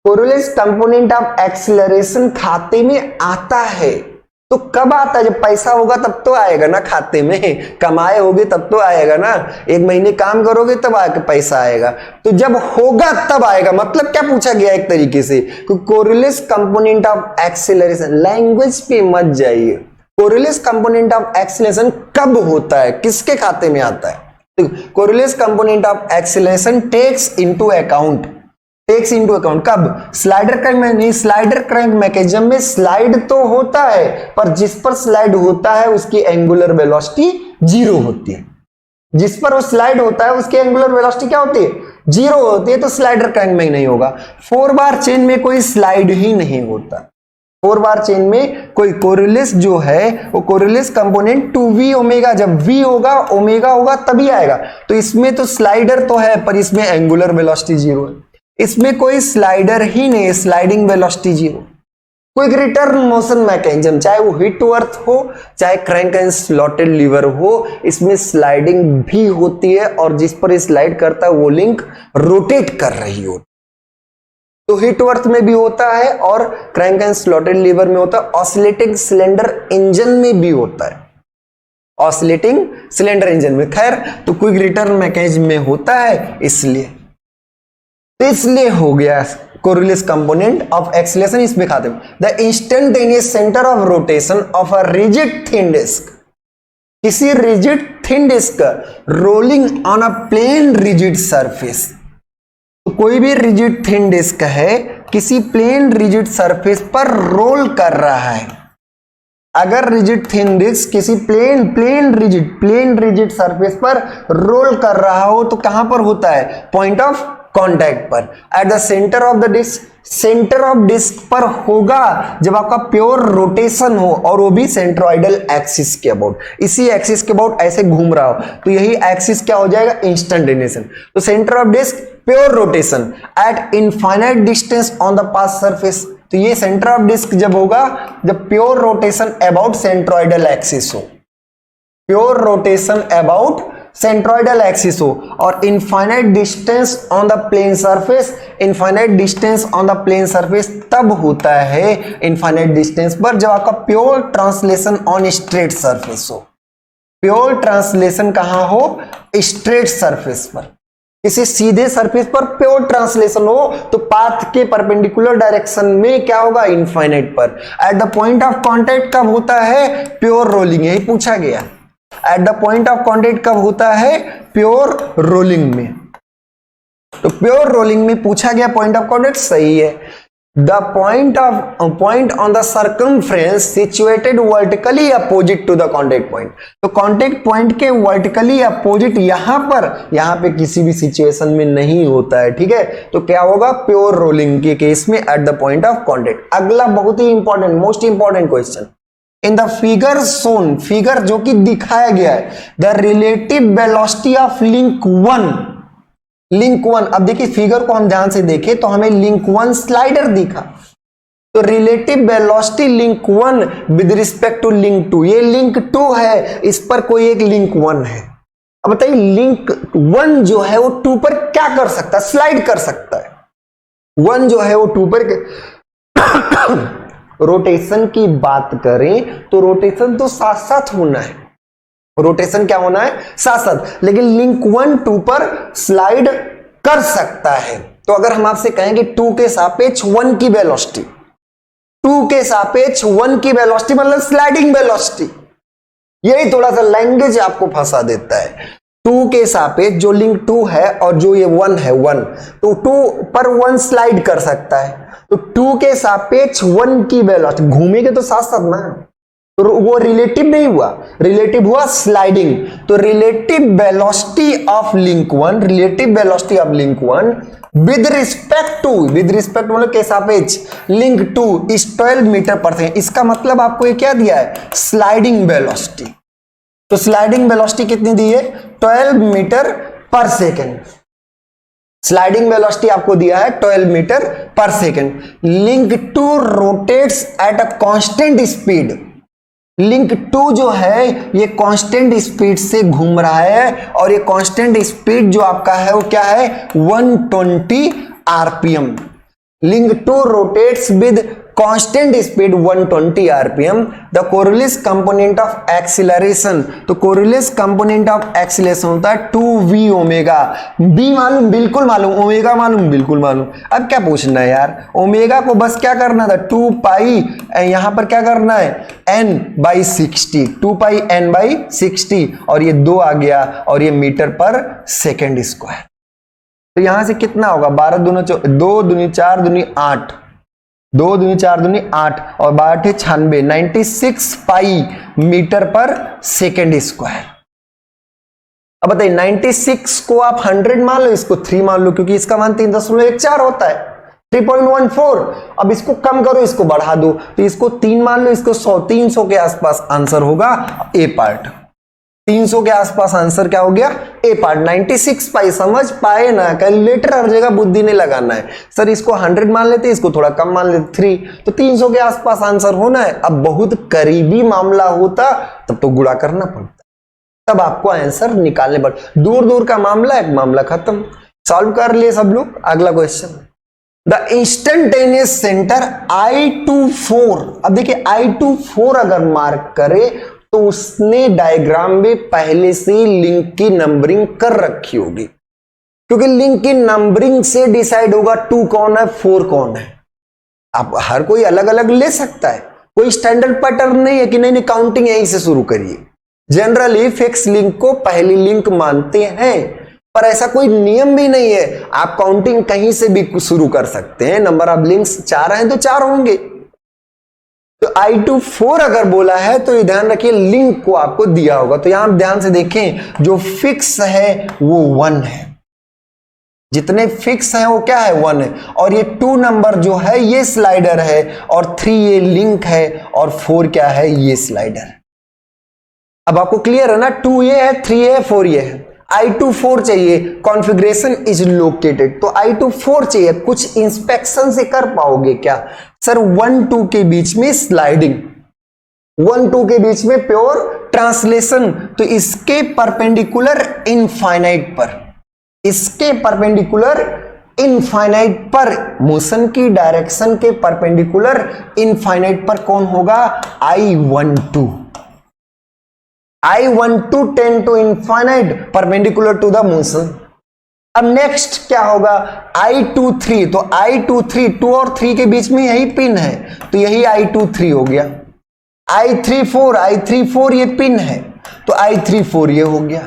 कोरिलेस कंपोनेंट ऑफ एक्सीलरेशन खाते में आता है। तो कब आता है? जब पैसा होगा तब तो आएगा ना खाते में, कमाए होगे तब तो आएगा ना, एक महीने काम करोगे तब आके पैसा आएगा। तो जब होगा तब आएगा, मतलब क्या पूछा गया एक तरीके से, कोरिलेस कंपोनेंट ऑफ एक्सीलरेशन, लैंग्वेज पे मत जाइए, कोरिलेस कंपोनेंट ऑफ एक्सीलरेशन कब होता है, किसके खाते में आता है? Coriolis component of acceleration takes into account कब? स्लाइडर क्रैंक में नहीं, स्लाइडर क्रैंक मैकेनिज्म में स्लाइड तो होता है पर जिस पर स्लाइड होता है उसकी एंगुलर वेलोसिटी 0 होती है, जिस पर वो स्लाइड होता है उसकी एंगुलर वेलोसिटी क्या होती है? 0 होती है। तो स्लाइडर क्रैंक में ही नहीं होगा। 4 बार चेन में कोई स्लाइड ही नहीं होता, 4 बार चेन में कोई कोरिलेस जो है वो कोरिलेस कंपोनेंट 2v ओमेगा, जब v होगा ओमेगा होगा तभी आएगा। तो इसमें तो स्लाइडर तो है पर इसमें एंगुलर वेलोसिटी 0 है, इसमें कोई स्लाइडर ही नहीं, sliding velocity 0। Quick return motion mechanism, चाहे वो हिट टू अर्थ हो चाहे क्रैंक एंड स्लॉटेड लीवर हो, इसमें स्लाइडिंग भी होती है और जिस पर स्लाइड करता है वो लिंक रोटेट कर रही हो। तो हिट टू अर्थ में भी होता है और क्रैंक एंड स्लॉटेड लीवर में होता है, ऑसिलेटिंग सिलेंडर इंजन में भी होता है, ऑसिलेटिंग सिलेंडर इंजन में। खैर तो क्विक रिटर्न मैकेनिज्म में होता है इसलिए हो गया कोरिलेस कंपोनेंट ऑफ एक्सीलरेशन इसमें खाते हैं। The instantaneous centre of rotation of a rigid thin disc, किसी rigid thin disc rolling on a plane rigid surface, तो कोई भी रिजिड थिन डिस्क है किसी प्लेन रिजिड सरफेस पर रोल कर रहा है। अगर रिजिड थिन डिस्क किसी प्लेन रिजिड सरफेस पर रोल कर रहा हो तो कहां पर होता है? पॉइंट ऑफ कांटेक्ट पर, at the centre of the disc, centre of disc पर होगा जब आपका प्योर रोटेशन हो और वो भी सेंट्रोइडल एक्सिस के अबाउट, इसी एक्सिस के अबाउट ऐसे घूम रहा हो, तो यही एक्सिस क्या हो जाएगा? इंस्टेंटेनियस। तो centre of disc pure rotation at infinite distance on the pass surface, तो ये सेंटर ऑफ डिस्क जब होगा जब pure rotation about centroidal axis हो, pure rotation about centroidal axis हो और infinite distance on the plane surface, infinite distance on the plane surface तब होता है इनफाइनाइट डिस्टेंस पर जब आपका pure translation on straight surface हो। प्योर ट्रांसलेशन कहां हो? स्ट्रेट सरफेस पर, किसी सीधे सरफेस पर प्योर ट्रांसलेशन हो तो पाथ के परपेंडिकुलर डायरेक्शन में क्या होगा? इनफाइनाइट पर। At the point of contact कब होता है? प्योर रोलिंग, यही पूछा गया। Eight the point of contact कब होता है? प्योर रोलिंग में। तो प्योर रोलिंग में पूछा गया पॉइंट ऑफ कांटेक्ट, सही है। The point on the circumference situated vertically opposite to the contact point, तो कांटेक्ट पॉइंट के वर्टिकली अपोजिट यहां पे किसी भी सिचुएशन में नहीं होता है, ठीक है। तो क्या होगा? प्योर रोलिंग के केस में at the point of contact. अगला बहुत ही important, most important question, in the figure shown, figure जो कि दिखाया गया है, the relative velocity of link 1, अब देखिए फिगर को हम ध्यान से देखें तो हमें लिंक 1 स्लाइडर दिखा, तो relative velocity link 1 with respect to link 2, ये लिंक 2 है, इस पर कोई एक लिंक 1 है। अब बताइए लिंक 1 जो है वो 2 पर क्या कर सकता है? स्लाइड कर सकता है। 1 जो है वो 2 पर रोटेशन की बात करें तो रोटेशन तो साथ साथ होना है, रोटेशन क्या होना है, साथ साथ, लेकिन लिंक 1 2 पर स्लाइड कर सकता है। तो अगर हम आपसे कहें कि 2 के सापेक्ष 1 की वेलोसिटी, 2 के सापेक्ष 1 की वेलोसिटी मतलब स्लाइडिंग वेलोसिटी, यही थोड़ा सा लैंग्वेज आपको फंसा देता है। 2 के सापेक्ष जो लिंक 2 है और जो ये 1 है 1, तो 2 पर 1 स्लाइड कर सकता है, तो 2 के सापेक्ष 1 की वेलोसिटी, घूमेंगे तो साथ साथ ना, तो वो रिलेटिव नहीं हुआ, रिलेटिव हुआ स्लाइडिंग। तो relative velocity of link 1, relative velocity of link 1 with respect to, with respect मतलब के सापेक्ष link 2 is 12 metre per second. इसका मतलब आपको ये क्या दिया है, स्लाइडिंग वेलोसिटी। तो स्लाइडिंग वेलोसिटी कितनी दी है, 12 metre per second. Sliding velocity आपको दिया है 12 metre per second. Link 2 rotates at a constant speed, link 2 जो है ये कांस्टेंट स्पीड से घूम रहा है, और ये कांस्टेंट स्पीड जो आपका है वो क्या है, 120 RPM. Link 2 rotates with constant speed 120 RPM. The Coriolis component of acceleration, तो कोरिलेस कंपोनेंट ऑफ एक्सीलरेशन होता है 2v ओमेगा। b मालूम, बिल्कुल मालूम, ओमेगा मालूम, बिल्कुल मालूम। अब क्या पूछना है यार, ओमेगा को बस क्या करना था, 2 पाई, यहां पर क्या करना है, n/60, 2 पाई n/60, और ये 2 आ गया, और ये मीटर पर सेकेंड स्क्वायर। तो यहां से कितना होगा, 12 दूनी 2 दूनी 4 दूनी 8, 2 दूनी 4 दूनी 8, और 12 96, 96 पाई मीटर पर सेकेंड स्क्वायर। अब बताइए 96 को आप 100 मान लो, इसको 3 मान लो, क्योंकि इसका मान 3.14 होता है, 3.14। अब इसको कम करो, इसको बढ़ा दो, तो इसको 3 मान लो, इसको 100, 300 के आसपास आंसर होगा ए पार्ट। 300 के आसपास आंसर क्या हो गया, ए पार्ट। 96 पाई, समझ पाए ना, कैलकुलेटर हर जगह बुद्धि नहीं लगाना है। सर इसको 100 मान लेते, इसको थोड़ा कम मान लेते 3, तो 300 के आसपास आंसर होना है। अब बहुत करीबी मामला होता तब तो गुणा करना पड़ता, तब आपको आंसर निकालने पड़, दूर दूर का मामला, एक मामला खत्म, सॉल्व कर लिए सब लोग। अगला question, the instantaneous centre I24। अब देखिए I24 अगर मार्क करे तो उसने डायग्राम में पहले से लिंक की नंबरिंग कर रखी होगी, क्योंकि लिंक की नंबरिंग से डिसाइड होगा 2 कौन है 4 कौन है। आप हर कोई अलग अलग ले सकता है, कोई स्टैंडर्ड पैटर्न नहीं है कि नहीं काउंटिंग यहीं से शुरू करिए। जनरली फिक्स लिंक को पहली लिंक मानते हैं, पर ऐसा कोई नियम भी नहीं है, आप काउंटिंग कहीं से भी शुरू कर सकते हैं। नंबर ऑफ लिंक्स 4 हैं तो 4 होंगे। तो I24 अगर बोला है तो ये ध्यान रखिए लिंक को आपको दिया होगा, तो यहां ध्यान से देखें, जो फिक्स है वो 1 है, जितने फिक्स हैं वो क्या है 1 है, और ये 2 नंबर जो है ये स्लाइडर है, और 3 ये लिंक है, और 4 क्या है, ये स्लाइडर। अब आपको क्लियर है ना, 2 ये है, 3 ये है, 4 ये है। I24 चाहिए, कॉन्फ़िगरेशन इज लोकेटेड, तो I24 चाहिए। कुछ इंस्पेक्शन से कर पाओगे क्या, सर 1-2 के बीच में स्लाइडिंग, 1-2 के बीच में प्योर ट्रांसलेशन, तो इसके परपेंडिकुलर इनफाइनाइट पर, इसके परपेंडिकुलर इनफाइनाइट पर, मोशन की डायरेक्शन के परपेंडिकुलर इनफाइनाइट पर कौन होगा, I12। I12 tend to infinite perpendicular to the motion. अब नेक्स्ट क्या होगा, I23, तो I23 2 और 3 के बीच में यही पिन है, तो यही I23 हो गया। I34 ये पिन है, तो I34 ये हो गया।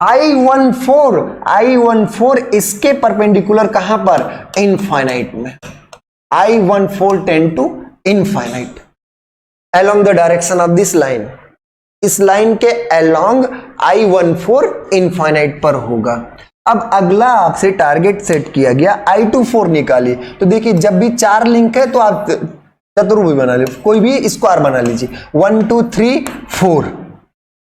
I14 इसके परपेंडिकुलर कहां पर, इनफाइनाइट में। I14 tend to infinite along the direction of this line, इस लाइन के along I14 इनफाइनाइट पर होगा। अब अगला आपसे टारगेट सेट किया गया, I24 निकालिए। तो देखिए जब भी 4 लिंक है तो आप चतुर्भुज बना लीजिए, कोई भी स्क्वायर बना लीजिए, 1 2 3 4।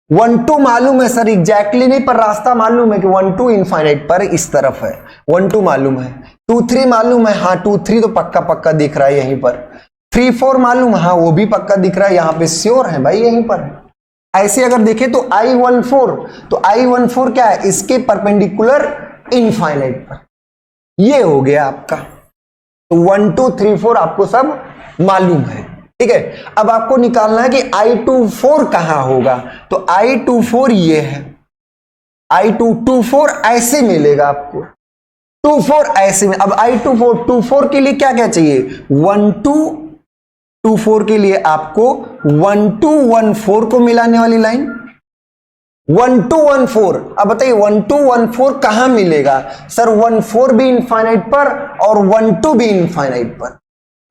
1 2 मालूम है सर, एग्जैक्टली नहीं, पर रास्ता मालूम है कि 1 2 इनफाइनाइट पर इस तरफ है, 1 2 मालूम है। 2 3 मालूम है, हाँ 2 3 तो पक्का पक्का दिख रहा है यहीं पर। 3 4 मालूम, हाँ वो भी पक्का दिख रहा है, यहां पे श्योर है भाई, यहीं पर है। ऐसे अगर देखें तो I14, तो I14 क्या है, इसके परपेंडिकुलर इनफाइनाइट पर, ये हो गया आपका। तो 1 2 3 4 आपको सब मालूम है। ठीक है। अब आपको निकालना है कि I24 कहां होगा, तो I24 ये है, I24 ऐसे मिलेगा आपको, 24 ऐसे में। अब I24 के लिए क्या क्या चाहिए, 1224 के लिए आपको 1214 को मिलाने वाली लाइन 1214। अब बताइए 1214 कहां मिलेगा, सर 14 भी इनफाइनाइट पर और 12 भी इनफाइनाइट पर,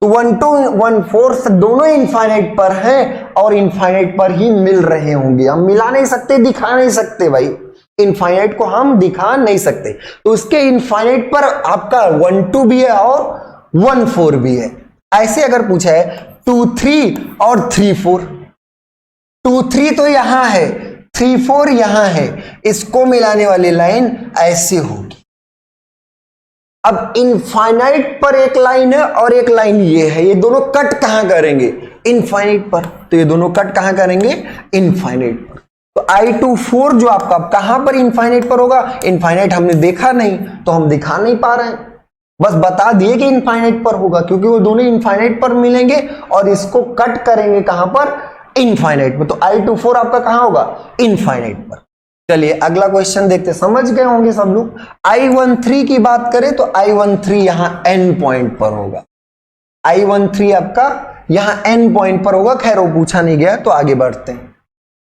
तो 1214 से दोनों इनफाइनाइट पर हैं और इनफाइनाइट पर ही मिल रहे होंगे। हम मिला नहीं सकते, दिखा नहीं सकते भाई, इनफाइनाइट को हम दिखा नहीं सकते, तो उसके इनफाइनाइट पर आपका 12 भी है और 14 भी है। ऐसे अगर पूछा है 23 और 34, 23 तो यहां है, 34 यहां है, इसको मिलाने वाली लाइन ऐसे होगी। अब इनफाइनाइट पर एक लाइन है और एक लाइन ये है, ये दोनों कट कहां करेंगे, इनफाइनाइट पर, तो ये दोनों कट कहां करेंगे, इनफाइनाइट पर। तो I24 जो आपका कहां पर इनफाइनाइट पर होगा, इनफाइनाइट हमने देखा नहीं तो हम दिखा नहीं पा रहे हैं, बस बता दिए कि इनफाइनाइट पर होगा, क्योंकि वो दोनों इनफाइनाइट पर मिलेंगे और इसको कट करेंगे कहां पर, इनफाइनाइट पर। तो I24 आपका कहां होगा, इनफाइनाइट पर। चलिए अगला क्वेश्चन देखते, समझ गए होंगे सब लोग। I13 की बात करें तो I13 यहां n पॉइंट पर होगा, I13 आपका यहां n पॉइंट पर होगा। खैर वो पूछा नहीं गया तो आगे बढ़ते हैं।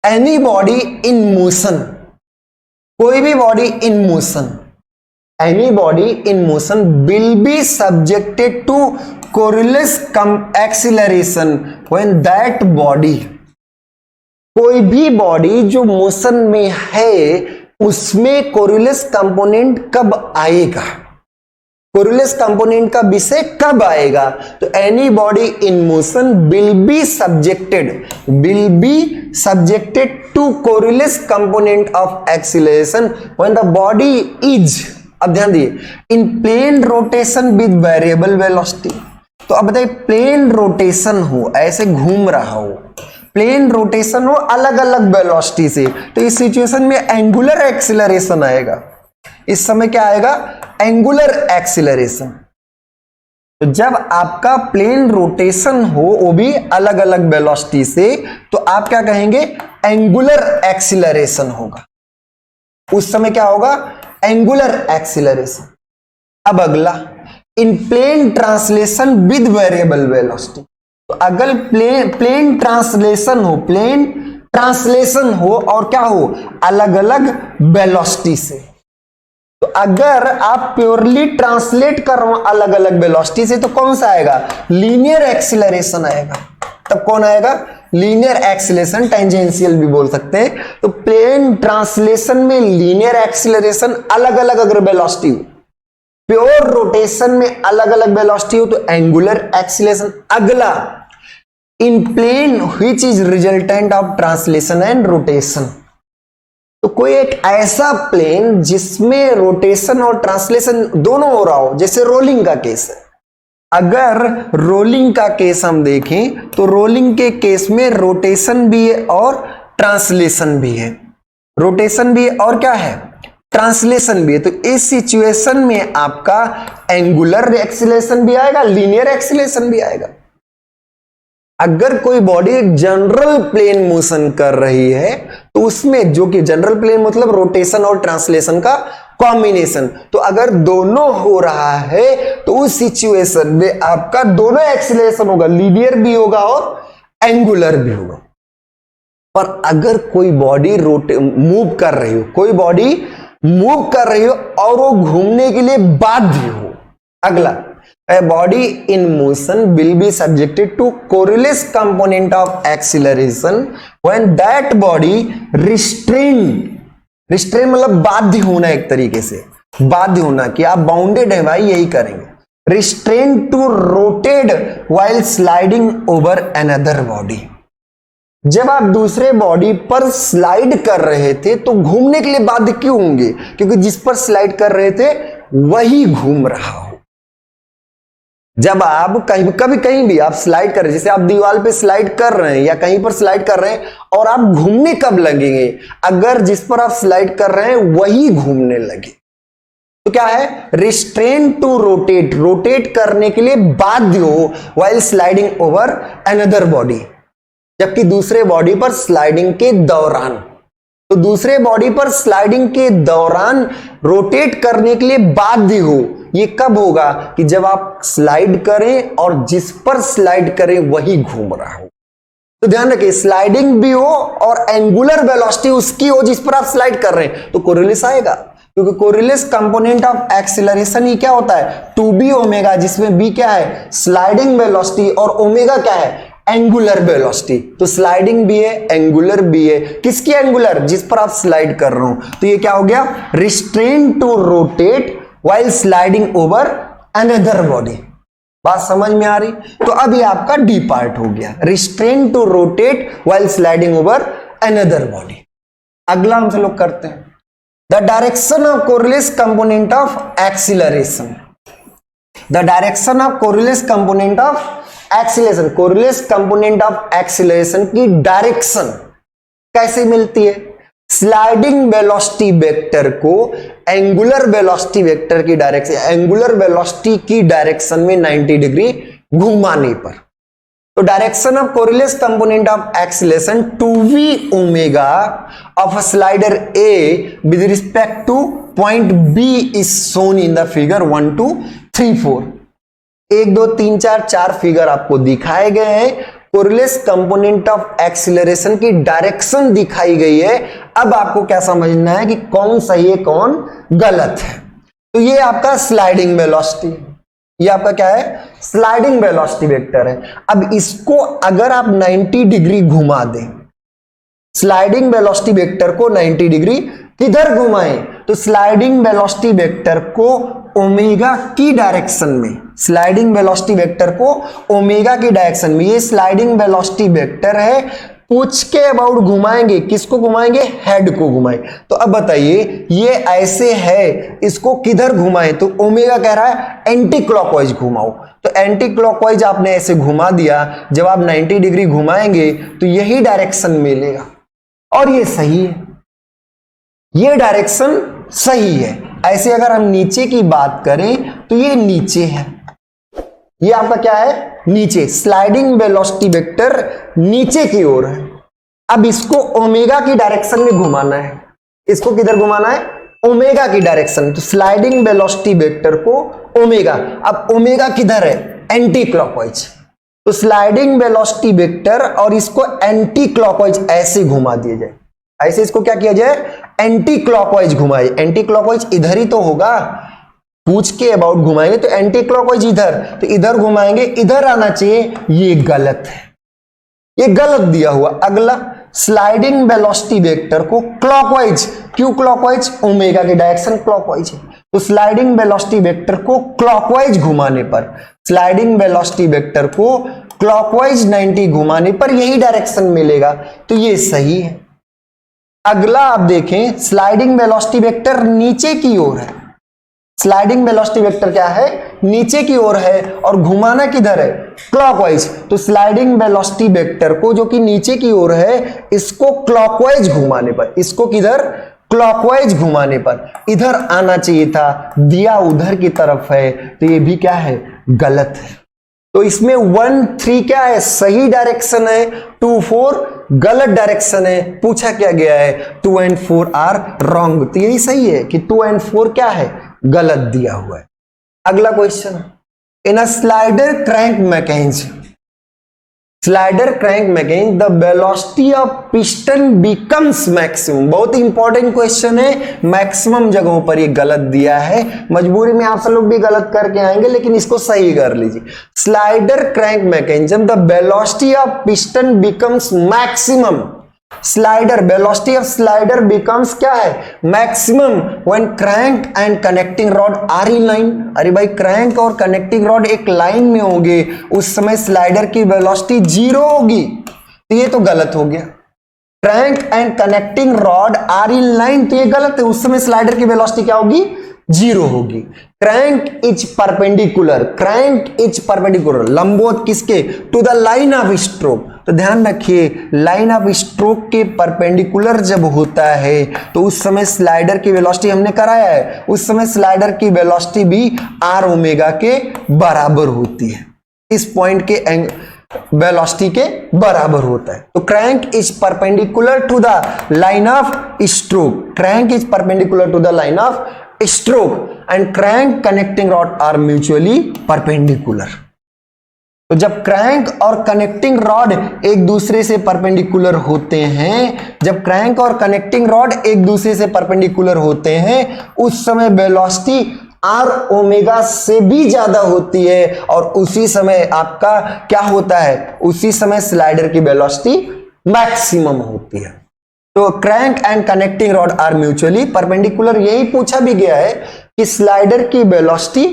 एनी बॉडी इन मोशन, कोई भी body in motion, any body in motion will be subjected to Coriolis acceleration when that body, कोई भी बॉडी जो मोशन में है उसमें कोरिलेस कंपोनेंट कब आएगा, कोरिलेस कंपोनेंट का विषय कब आएगा, तो any body in motion will be subjected to Coriolis component of acceleration when the body is, अब ध्यान दिए, in plane rotation with variable velocity. तो अब बताइए प्लेन रोटेशन हो, ऐसे घूम रहा हो, प्लेन रोटेशन हो अलग अलग वेलोसिटी से, तो इस सिचुएशन में एंगुलर एक्सीलरेशन आएगा। इस समय क्या आएगा, एंगुलर एक्सीलरेशन। तो जब आपका प्लेन रोटेशन हो वो भी अलग अलग वेलोसिटी से, तो आप क्या कहेंगे, एंगुलर एक्सीलरेशन होगा, उस समय क्या होगा, एंगुलर एक्सीलरेशन। अब अगला, in plane translation with variable velocity, तो अगर प्लेन ट्रांसलेशन हो और क्या हो, अलग अलग वेलोसिटी से, तो अगर आप प्योरली ट्रांसलेट कर रहे हो अलग अलग वेलोसिटी से तो कौन सा आएगा, लीनियर एक्सीलरेशन आएगा। तब कौन आएगा, लीनियर एक्सीलरेशन, टेंजेंशियल भी बोल सकते हैं। तो प्लेन ट्रांसलेशन में लीनियर एक्सीलरेशन अलग अलग अगर वेलोसिटी हो, प्योर रोटेशन में अलग अलग वेलोसिटी हो तो एंगुलर एक्सीलरेशन। अगला, in plane which is resultant of translation and rotation, तो कोई एक ऐसा प्लेन जिसमें रोटेशन और ट्रांसलेशन दोनों हो रहा हो, जैसे रोलिंग का केस है। अगर रोलिंग का केस हम देखें तो रोलिंग के केस में रोटेशन भी है और ट्रांसलेशन भी है, रोटेशन भी है और क्या है, ट्रांसलेशन भी है। तो इस सिचुएशन में आपका एंगुलर एक्सीलरेशन भी आएगा, लीनियर एक्सीलरेशन भी आएगा। अगर कोई बॉडी जनरल प्लेन मोशन कर रही है तो उसमें, जो कि जनरल प्लेन मतलब रोटेशन और ट्रांसलेशन का कॉम्बिनेशन, तो अगर दोनों हो रहा है तो उस सिचुएशन में आपका दोनों एक्सीलरेशन होगा, लीनियर भी होगा और एंगुलर भी होगा। पर अगर कोई बॉडी मूव कर रही हो, कोई बॉडी मूव कर रही हो और वो घूमने के लिए बाध्य हो, अगला, a body in motion will be subjected to Coriolis component of acceleration when that body restrain मतलब बाध्य होना, एक तरीके से बाध्य होना कि आप बाउंडेड है भाई, यही करेंगे, restrain to rotate while sliding over another body। जब आप दूसरे बॉडी पर स्लाइड कर रहे थे तो घूमने के लिए बाध्य क्यों होंगे, क्योंकि जिस पर स्लाइड कर रहे थे वही घूम रहा हो। जब आप कभी कहीं भी आप स्लाइड कर रहे हैं, जैसे आप दीवार पे स्लाइड कर रहे हैं या कहीं पर स्लाइड कर रहे हैं, और आप घूमने कब लगेंगे, अगर जिस पर आप स्लाइड कर रहे हैं वही घूमने लगे। तो क्या है, रिस्ट्रेन टू रोटेट, रोटेट करने के लिए बाध्य हो while sliding over another body, जबकि दूसरे बॉडी पर स्लाइडिंग के दौरान, तो दूसरे बॉडी पर स्लाइडिंग के दौरान रोटेट करने के लिए बाध्य हो। ये कब होगा, कि जब आप स्लाइड करें और जिस पर स्लाइड करें वही घूम रहा हो। तो ध्यान रखिए, स्लाइडिंग भी हो और एंगुलर वेलोसिटी उसकी हो जिस पर आप स्लाइड कर रहे हैं, तो कोरिलेस आएगा, क्योंकि कोरिलेस कंपोनेंट ऑफ एक्सीलरेशन ही क्या होता है, 2b ओमेगा, जिसमें b क्या है, स्लाइडिंग वेलोसिटी, और ओमेगा क्या है, एंगुलर वेलोसिटी। तो स्लाइडिंग भी है, एंगुलर भी है, किसकी एंगुलर, जिस पर आप स्लाइड कर रहे हो। तो ये क्या हो गया, restrain to rotate while sliding over another body. बात समझ में आ रही। तो अब ये आपका डी पार्ट हो गया, restrain to rotate while sliding over another body. अगला हम लोग करते हैं, the direction of Coriolis component of acceleration. The direction of Coriolis component of acceleration, Coriolis component of acceleration की डायरेक्शन कैसे मिलती है, स्लाइडिंग वेलोसिटी वेक्टर को एंगुलर वेलोसिटी वेक्टर की डायरेक्शन, एंगुलर वेलोसिटी की डायरेक्शन में 90 डिग्री घुमाने पर। तो direction of Coriolis component of acceleration 2v omega of a slider A with respect two point B is shown in the figure 1 2 3 4। 1 2 3 4 4 figure आपको दिखाए गए हैं, कोरिलेस कंपोनेंट ऑफ एक्सीलरेशन की डायरेक्शन दिखाई गई है। अब आपको क्या समझना है कि कौन सही है कौन गलत है। तो ये आपका स्लाइडिंग वेलोसिटी, ये आपका क्या है, स्लाइडिंग वेलोसिटी वेक्टर है। अब इसको अगर आप 90 डिग्री घुमा दें, स्लाइडिंग वेलोसिटी वेक्टर को 90 डिग्री किधर घुमाएं, तो स्लाइडिंग वेलोसिटी वेक्टर को ओमेगा की डायरेक्शन में, स्लाइडिंग वेलोसिटी वेक्टर को ओमेगा की डायरेक्शन में। ये स्लाइडिंग वेलोसिटी वेक्टर है, पूछ के अबाउट घुमाएंगे, किसको घुमाएंगे, हेड को घुमाएंगे। तो अब बताइए ये ऐसे है, इसको किधर घुमाएं, तो ओमेगा कह रहा है एंटी क्लॉकवाइज घुमाओ। तो एंटी क्लॉकवाइज आपने ऐसे घुमा दिया, जब आप 90 डिग्री घुमाएंगे तो यही डायरेक्शन मिलेगा, और ये सही है, ये डायरेक्शन सही है। ऐसे अगर हम नीचे की बात करें तो ये नीचे है, ये आपका क्या है, नीचे, स्लाइडिंग वेलोसिटी वेक्टर नीचे की ओर है। अब इसको ओमेगा की डायरेक्शन में घुमाना है, इसको किधर घुमाना है, ओमेगा की डायरेक्शन। तो स्लाइडिंग वेलोसिटी वेक्टर को ओमेगा, अब ओमेगा किधर है, एंटी क्लॉकवाइज। तो स्लाइडिंग वेलोसिटी वेक्टर और इसको एंटी क्लॉकवाइज ऐसे घुमा दिया जाए, ऐसे इसको क्या किया जाए, एंटी क्लॉकवाइज घुमाए। एंटी क्लॉकवाइज इधर ही तो होगा, पूछ के अबाउट घुमाएंगे तो एंटी क्लॉकवाइज इधर, तो इधर घुमाएंगे, इधर आना चाहिए, ये गलत है, ये गलत दिया हुआ। अगला, स्लाइडिंग वेलोसिटी वेक्टर को क्लॉकवाइज, क्यों क्लॉकवाइज, ओमेगा की डायरेक्शन क्लॉकवाइज है। तो स्लाइडिंग वेलोसिटी वेक्टर को क्लॉकवाइज घुमाने पर, स्लाइडिंग वेलोसिटी वेक्टर को क्लॉकवाइज 90 घुमाने पर यही डायरेक्शन मिलेगा, तो ये सही है। अगला आप देखें, स्लाइडिंग वेलोसिटी वेक्टर नीचे की ओर है, स्लाइडिंग वेलोसिटी वेक्टर क्या है, नीचे की ओर है, और घुमाना किधर है, क्लॉकवाइज। तो स्लाइडिंग वेलोसिटी वेक्टर को जो कि नीचे की ओर है, इसको क्लॉकवाइज घुमाने पर, इसको किधर, क्लॉकवाइज घुमाने पर इधर आना चाहिए था, दिया उधर की तरफ है, तो ये भी क्या है, गलत है। तो इसमें 1 3 क्या है, सही डायरेक्शन है, 2 4 गलत डायरेक्शन है। पूछा क्या गया है, 2 and 4 आर रॉन्ग। तो यही सही है कि 2 and 4 क्या है, गलत दिया हुआ है। अगला question, in a slider crank mechanism, slider crank mechanism the velocity of piston becomes maximum. बहुत ही इंपॉर्टेंट क्वेश्चन है, मैक्सिमम जगहों पर ये गलत दिया है, मजबूरी में आप सब लोग भी गलत करके आएंगे, लेकिन इसको सही कर लीजिए। Slider crank mechanism the velocity of piston becomes maximum, slider, velocity of slider becomes क्या है, maximum when crank and connecting rod are in line. अरे भाई, क्रैंक और कनेक्टिंग रॉड एक लाइन में होंगे, उस समय स्लाइडर की वेलोसिटी 0 होगी, तो ये तो गलत हो गया। Crank and connecting rod are in line, तो ये गलत है, उस समय स्लाइडर की वेलोसिटी क्या होगी, जीरो होगी। Crank is perpendicular, crank is perpendicular, लंबवत किसके, to the line of stroke. तो ध्यान रखिए लाइन ऑफ स्ट्रोक के परपेंडिकुलर जब होता है तो उस समय स्लाइडर की वेलोसिटी हमने कराया है, उस समय स्लाइडर की वेलोसिटी भी आर ओमेगा के बराबर होती है, इस पॉइंट के वेलोसिटी के बराबर होता है। तो crank is perpendicular to the line of stroke, crank is perpendicular to the line of stroke and crank connecting rod are mutually perpendicular. तो जब क्रैंक और कनेक्टिंग रॉड एक दूसरे से परपेंडिकुलर होते हैं, जब क्रैंक और कनेक्टिंग रॉड एक दूसरे से परपेंडिकुलर होते हैं, उस समय वेलोसिटी आर ओमेगा से भी ज्यादा होती है और उसी समय आपका क्या होता है, उसी समय स्लाइडर की वेलोसिटी मैक्सिमम होती है। तो crank and connecting rod are mutually perpendicular, यही पूछा भी गया है कि स्लाइडर की वेलोसिटी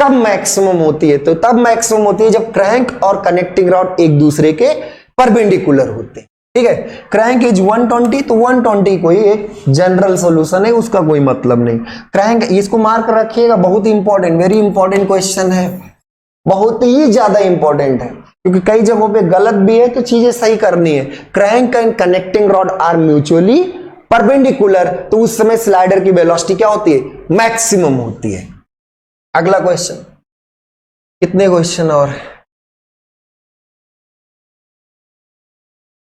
कब मैक्सिमम होती है, तो तब मैक्सिमम होती है जब क्रैंक और कनेक्टिंग रॉड एक दूसरे के परपेंडिकुलर होते हैं। ठीक है, क्रैंक इज 120, तो 120 कोई एक जनरल सॉल्यूशन है, उसका कोई मतलब नहीं। क्रैंक, इसको मार्क रखिएगा, बहुत इंपॉर्टेंट, वेरी इंपॉर्टेंट क्वेश्चन है, बहुत ही ज्यादा इंपॉर्टेंट है, क्योंकि कई जगहों पे गलत भी है तो चीजें सही करनी है। Crank and connecting rod are mutually perpendicular, तो उस समय स्लाइडर की वेलोसिटी क्या होती है, मैक्सिमम होती है। अगला क्वेश्चन, कितने क्वेश्चन और,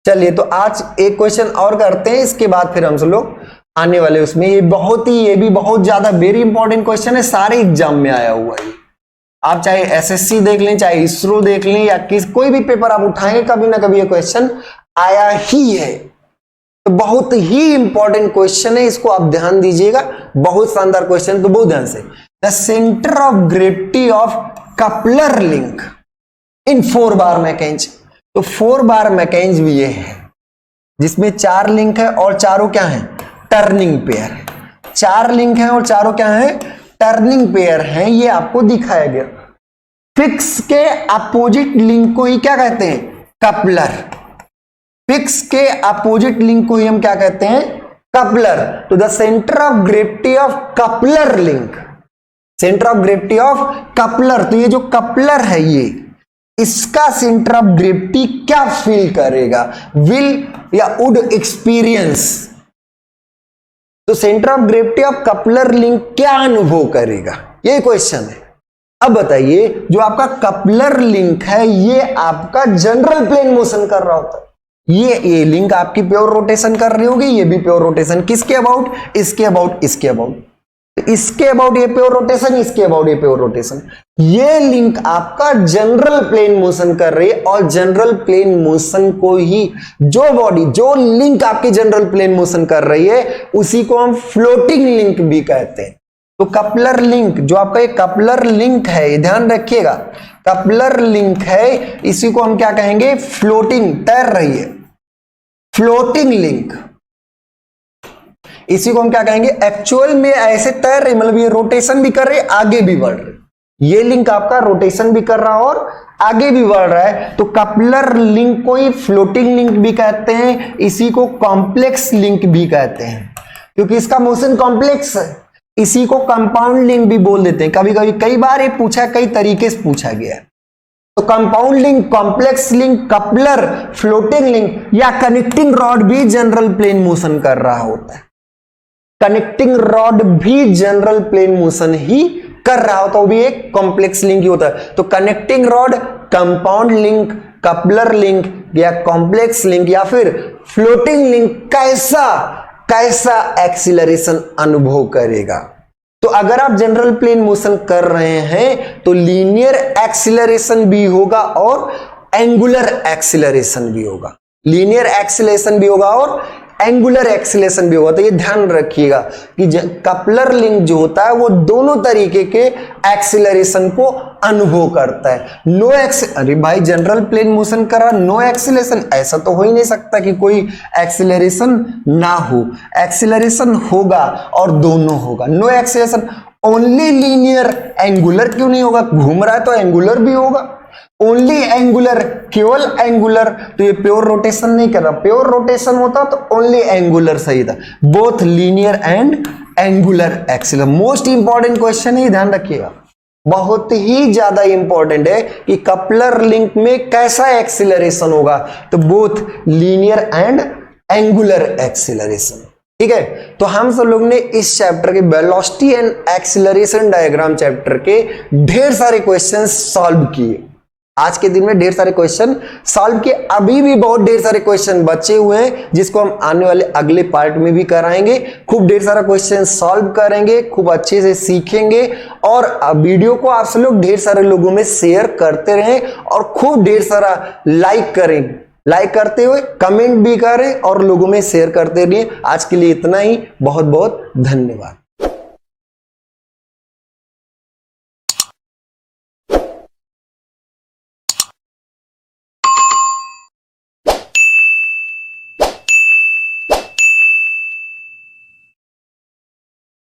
चलिए तो आज एक क्वेश्चन और करते हैं, इसके बाद फिर हम सब लोग आने वाले उसमें। ये भी बहुत ज्यादा वेरी इंपॉर्टेंट क्वेश्चन है, सारे एग्जाम में आया हुआ है। आप चाहे एसएससी देख लें, चाहे इसरो देख लें, या कोई भी पेपर आप उठाएंगे, कभी ना कभी ये क्वेश्चन आया ही है। तो बहुत ही इंपॉर्टेंट क्वेश्चन है, इसको आप ध्यान दीजिएगा, बहुत शानदार क्वेश्चन, तो बहुत ध्यान से। The centre of gravity of coupler link in 4 bar mechanism, तो 4 बार मैकेनिज्म ये है जिसमें 4 लिंक है और चारों क्या है, टर्निंग पेयर है। 4 लिंक है और चारों क्या है, टर्निंग पेयर है, ये आपको दिखाया गया। फिक्स के अपोजिट लिंक को ही क्या कहते हैं, कपलर। फिक्स के अपोजिट लिंक को ही हम क्या कहते हैं, कपलर। तो the centre of gravity of coupler link, centre of gravity of coupler, तो ये जो कपलर है ये, इसका सेंटर ऑफ ग्रेविटी क्या फील करेगा, विल या वुड एक्सपीरियंस। तो centre of gravity of coupler link क्या अनुभव करेगा, ये क्वेश्चन है। अब बताइए, जो आपका कपलर लिंक है ये आपका जनरल प्लेन मोशन कर रहा होता है, ये लिंक आपकी प्योर रोटेशन कर रही होगी, ये भी प्योर रोटेशन, किसके अबाउट, इसके अबाउट, इसके अबाउट, इसके अबाउट ये प्योर रोटेशन, इसके अबाउट ये प्योर रोटेशन। ये लिंक आपका जनरल प्लेन मोशन कर रही है और जनरल प्लेन मोशन को ही, जो बॉडी, जो लिंक आपकी जनरल प्लेन मोशन कर रही है उसी को हम फ्लोटिंग लिंक भी कहते हैं। तो कपलर लिंक, जो आपका ये कपलर लिंक है, ये ध्यान रखिएगा, कपलर लिंक है, इसी को हम क्या कहेंगे, फ्लोटिंग, तैर रही है, फ्लोटिंग लिंक, इसी को हम क्या कहेंगे, एक्चुअल में ऐसे तैर रही, मतलब ये रोटेशन भी कर रही है, आगे भी बढ़ रही, ये लिंक आपका रोटेशन भी कर रहा है और आगे भी बढ़ रहा है। तो कपलर लिंक को ही फ्लोटिंग लिंक भी कहते हैं, इसी को कॉम्प्लेक्स लिंक भी कहते हैं, क्योंकि इसका मोशन कॉम्प्लेक्स है। इसी को कंपाउंड लिंक भी बोल देते हैं, कभी कभी, कई बार ये पूछा, कई तरीके से पूछा गया है। तो compound link, complex link, coupler, floating link या कनेक्टिंग रॉड भी जनरल प्लेन मोशन कर रहा होता है। कनेक्टिंग रॉड भी जनरल प्लेन मोशन ही कर रहा होता है, वो भी एक कॉम्प्लेक्स लिंक ही होता है। तो connecting rod, compound link, coupler link या कॉम्प्लेक्स लिंक या फिर फ्लोटिंग लिंक कैसा एक्सीलरेशन अनुभव करेगा। तो अगर आप जनरल प्लेन मोशन कर रहे हैं तो लीनियर एक्सीलरेशन भी होगा और एंगुलर एक्सीलरेशन भी होगा, लीनियर एक्सीलरेशन भी होगा और एंगुलर एक्सीलरेशन भी होगा। तो ये ध्यान रखिएगा कि कपलर लिंक जो होता है वो दोनों तरीके के एक्सीलरेशन को अनुभव करता है। अरे भाई जनरल प्लेन मोशन कर रहा, नो एक्सीलरेशन, ऐसा तो हो ही नहीं सकता कि कोई एक्सीलरेशन ना हो, एक्सीलरेशन होगा और दोनों होगा। No acceleration, only linear, angular क्यों नहीं होगा, घूम रहा है तो एंगुलर भी होगा। ओनली एंगुलर, केवल एंगुलर, तो ये प्योर रोटेशन नहीं कर रहा। प्योर रोटेशन होता तो ओनली एंगुलर सही था। Both linear and angular acceler, most important question है, ध्यान रखिएगा, बहुत ही ज्यादा इंपॉर्टेंट है कि कपलर लिंक में कैसा एक्सीलरेशन होगा, तो both linear and angular acceleration. ठीक है, तो हम सब लोग ने इस चैप्टर के velocity and acceleration diagram chapter के ढेर सारे क्वेश्चन सॉल्व किए। आज के दिन में ढेर सारे क्वेश्चन सॉल्व किए, अभी भी बहुत ढेर सारे क्वेश्चन बचे हुए हैं जिसको हम आने वाले अगले पार्ट में भी कराएंगे। खूब ढेर सारा क्वेश्चन सॉल्व करेंगे, खूब अच्छे से सीखेंगे, और वीडियो को आप सब लोग ढेर सारे लोगों में शेयर करते रहें और खूब ढेर सारा लाइक करें। लाइक करते हुए कमेंट भी करें और लोगों में शेयर करते रहिए। आज के लिए इतना ही, बहुत बहुत धन्यवाद।